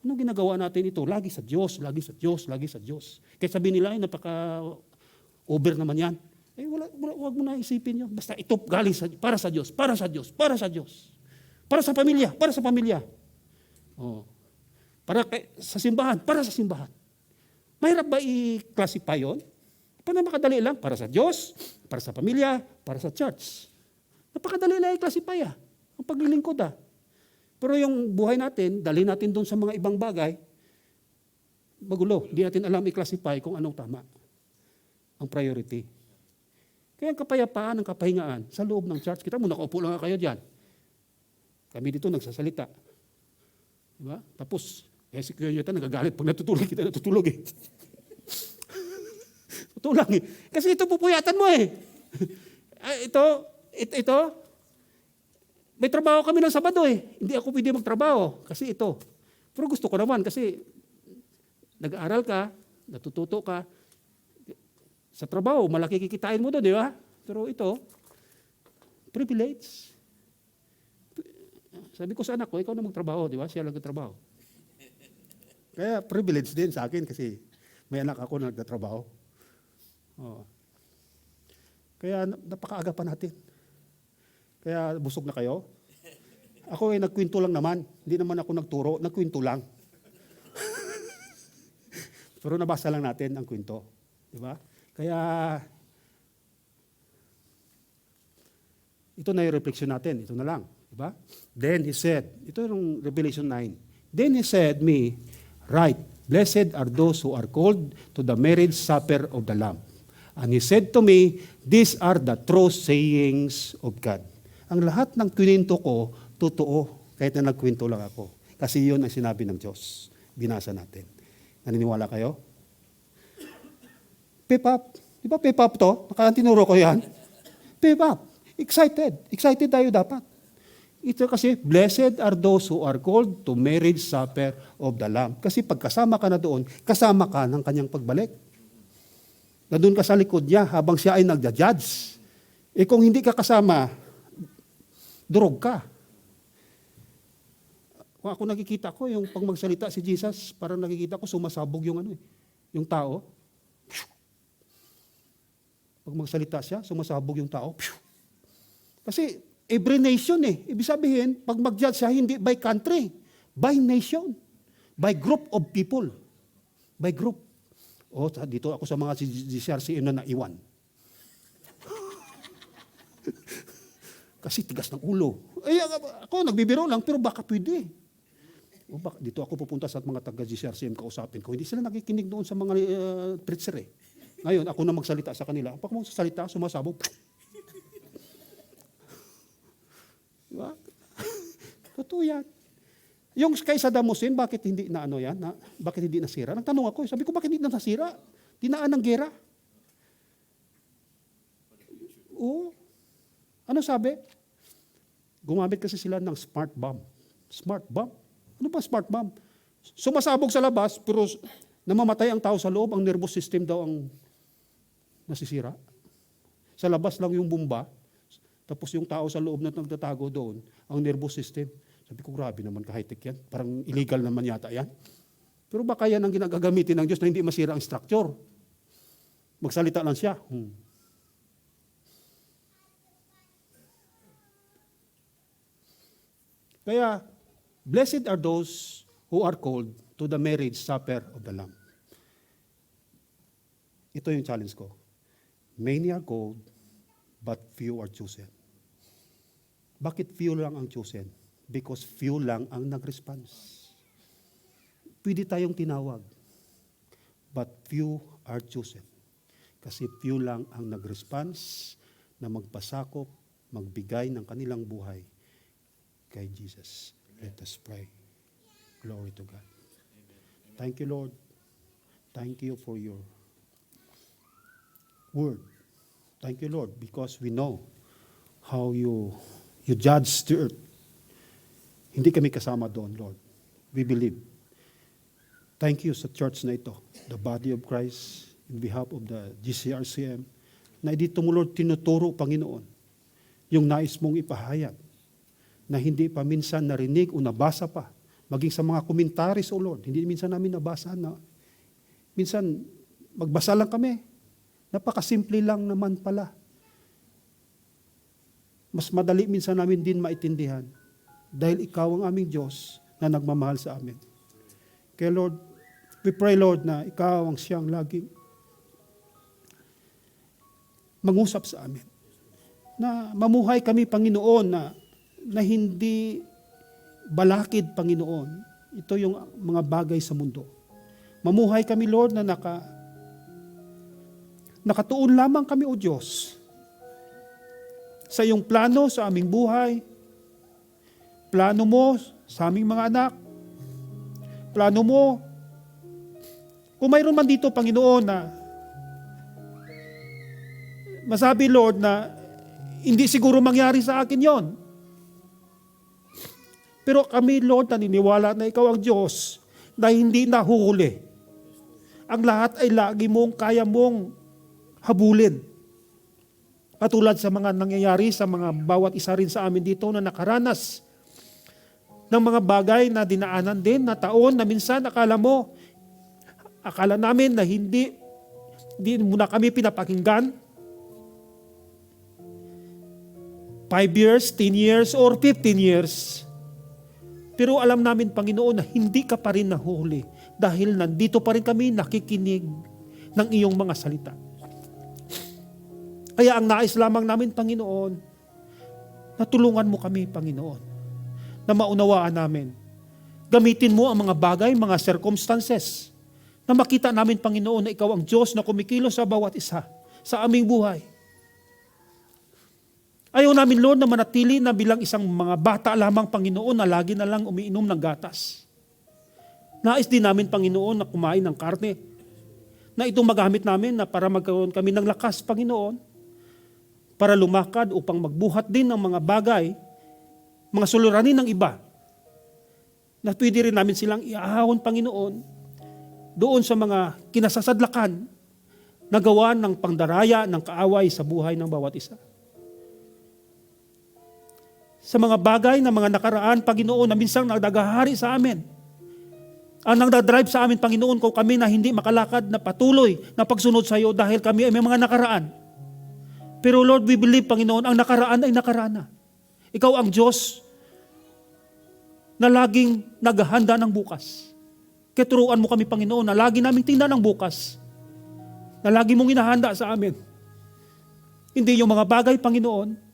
Anong ginagawa natin ito? Lagi sa Diyos, lagi sa Diyos, lagi sa Diyos. Kaya sabihin nila, napaka-over naman yan. Huwag mo na isipin yun. Basta ito galing para sa Diyos, para sa Diyos, para sa Diyos. Para sa pamilya, para sa pamilya. Para sa simbahan, para sa simbahan. Mahirap ba i-classify yun? Paano makadali lang? Para sa Diyos, para sa pamilya, para sa church. Napakadali lang i-classify ang paglilingkod Pero yung buhay natin, dali natin doon sa mga ibang bagay, magulo. Hindi natin alam i-classify kung anong tama. Ang priority. Kaya ang kapayapaan, ang kapahingaan sa loob ng church, kita mo, nakaupo lang kayo dyan. Kami dito nagsasalita. Diba? Tapos, si Kuya Yota nagagalit pag natutulog kita, natutulog eh. Tutulang eh. Kasi ito pupuyatan mo eh. Ito, may trabaho kami ng Sabado eh. Hindi ako pwede magtrabaho kasi ito. Pero gusto ko naman kasi nag-aaral ka, natututo ka. Sa trabaho, malaki kikitain mo doon, di ba? Pero ito, privilege. Sabi ko sa anak ko, ikaw na magtrabaho, di ba? Siya lang nagtrabaho. Kaya privilege din sa akin kasi may anak ako na nagtatrabaho. Kaya napakaaga pa natin. Kaya busog na kayo. Ako ay nagkwento lang naman. Hindi naman ako nagturo, nagkwento lang. Pero nabasa lang natin ang kwento. Di ba? Kaya ito na yung reflection natin. Ito na lang. Di ba? Then he said, ito yung Revelation 9. Then he said me, right, blessed are those who are called to the marriage supper of the Lamb. And he said to me, these are the true sayings of God. Ang lahat ng kwento ko, totoo, kahit na nagkwento lang ako. Kasi yun ang sinabi ng Diyos. Binasa natin. Naniniwala kayo? Pep up. Di ba pep up to? Nakatinuro ko yan. Pep up. Excited. Excited tayo dapat. Ito kasi, blessed are those who are called to marriage supper of the Lamb. Kasi pagkasama ka na doon, kasama ka ng kanyang pagbalik. Na doon ka sa likod niya habang siya ay nagja-judge. Kung hindi ka kasama, durog ka. Kung ako nakikita ko, yung pag magsalita si Jesus, parang nakikita ko sumasabog yung yung tao. Pag magsalita siya, sumasabog yung tao. Kasi every nation Ibig sabihin, pag mag-judge siya, hindi by country, by nation, by group of people. By group. Dito ako sa mga CRCM na naiwan. Kasi tigas ng ulo. Ako nagbibiro lang, pero baka pwede. Dito ako pupunta sa mga taga-GCRCM kausapin ko. Hindi sila nakikinig doon sa mga preacher Ngayon, ako na magsalita sa kanila. Pag mo salita, sumasabog. Diba? Totoo yan. Yung kay Saddam Hussein, bakit hindi na ano yan? Bakit hindi nasira? Nagtanong ako, sabi ko, bakit hindi na nasira? Dinaan ng gera. Oo. Ano sabi? Gumamit kasi sila ng smart bomb. Smart bomb? Ano ba smart bomb? Sumasabog sa labas, pero namamatay ang tao sa loob, ang nervous system daw ang nasisira. Sa labas lang yung bomba, tapos yung tao sa loob na nagtatago doon, ang nervous system. Sabi ko, grabe naman ka-high-tech yan. Parang illegal naman yata yan. Pero baka yan ang ginagagamitin ng Diyos na hindi masira ang structure. Magsalita lang siya. Kaya, blessed are those who are called to the marriage supper of the Lamb. Ito yung challenge ko. Many are called, but few are chosen. Bakit few lang ang chosen? Because few lang ang nag-response. Pwede tayong tinawag, but few are chosen. Kasi few lang ang nag-response na magpasakop, magbigay ng kanilang buhay kay Jesus. Let us pray. Glory to God. Thank you, Lord. Thank you for your word. Thank you, Lord, because we know how you judge the earth. Hindi kami kasama doon, Lord. We believe. Thank you sa church na ito, the body of Christ, in behalf of the GCRCM, na dito mo, Lord, tinuturo, Panginoon, yung nais mong ipahayag, na hindi pa minsan narinig o nabasa pa, maging sa mga komentaris, O Lord, hindi minsan namin nabasa na, minsan magbasa lang kami, napakasimple lang naman pala. Mas madali minsan namin din maintindihan, dahil ikaw ang aming Diyos na nagmamahal sa amin. Kaya Lord, we pray, Lord, na ikaw ang siyang laging mangusap sa amin. Na mamuhay kami, Panginoon, na hindi balakid, Panginoon. Ito yung mga bagay sa mundo. Mamuhay kami, Lord, na nakatuon lamang kami, O Diyos, sa iyong plano sa aming buhay, plano mo sa aming mga anak, plano mo, kung mayroon man dito, Panginoon, na masabi, Lord, na hindi siguro mangyari sa akin yon. Pero kami, Lord, naniniwala na ikaw ang Diyos na hindi nahuhuli. Ang lahat ay lagi mong kaya mong habulin. Katulad sa mga nangyayari sa mga bawat isa rin sa amin dito na nakaranas ng mga bagay na dinaanan din na taon na minsan akala namin na hindi mo na kami pinapakinggan. 5 years, 10 years, or 15 years. Pero alam namin, Panginoon, na hindi ka pa rin nahuli dahil nandito pa rin kami nakikinig ng iyong mga salita. Kaya ang nais lamang namin, Panginoon, na tulungan mo kami, Panginoon, na maunawaan namin. Gamitin mo ang mga bagay, mga circumstances, na makita namin, Panginoon, na ikaw ang Diyos na kumikilos sa bawat isa, sa aming buhay. Ayaw namin, Lord, na manatili na bilang isang mga bata lamang, Panginoon, na lagi na lang umiinom ng gatas. Nais din namin, Panginoon, na kumain ng karne, na itong magamit namin na para magkaroon kami ng lakas, Panginoon, para lumakad upang magbuhat din ng mga bagay, mga suliranin ng iba, na pwede rin namin silang iahon, Panginoon, doon sa mga kinasasadlakan na gawa ng pangdaraya, ng kaaway sa buhay ng bawat isa. Sa mga bagay na mga nakaraan, Panginoon, na minsang nagdagahari sa amin. Ang nagdadrive sa amin, Panginoon, kung kami na hindi makalakad na patuloy na pagsunod sa iyo dahil kami ay may mga nakaraan. Pero Lord, we believe, Panginoon, ang nakaraan ay nakaraan na. Ikaw ang Diyos na laging naghahanda ng bukas. Kaya turuan mo kami, Panginoon, na lagi naming tingnan ng bukas. Na lagi mong inahanda sa amin. Hindi yung mga bagay, Panginoon,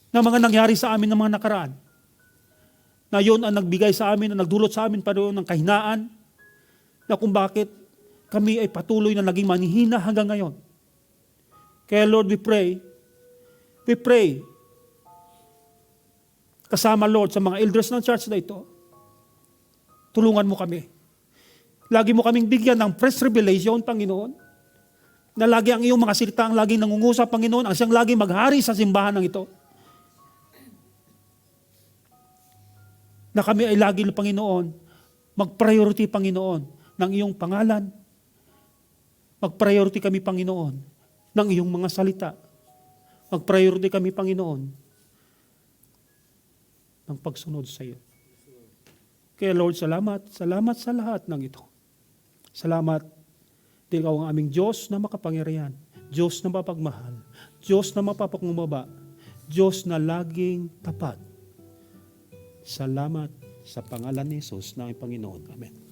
na mga nangyari sa amin ng mga nakaraan. Na yun ang nagbigay sa amin, na nagdulot sa amin pa doon ng kahinaan, na kung bakit kami ay patuloy na naging manhihina hanggang ngayon. Kaya Lord, we pray, kasama Lord sa mga elders ng church na ito, tulungan mo kami. Lagi mo kaming bigyan ng fresh revelation, Panginoon, na lagi ang iyong mga salita ang laging nangungusap, Panginoon, ang siyang laging maghari sa simbahan ng ito. Na kami ay lagi, Panginoon, mag-priority, Panginoon, ng iyong pangalan. Mag-priority kami, Panginoon, ng iyong mga salita. Mag-priority kami, Panginoon, ng pagsunod sa iyo. Kaya Lord, salamat sa lahat ng ito. Salamat, di ikaw ang aming Diyos na makapangyarihan, Diyos na mapagmahal, Diyos na mapapakngumaba, Diyos na laging tapat. Salamat sa pangalan ni Jesus na ang Panginoon. Amen.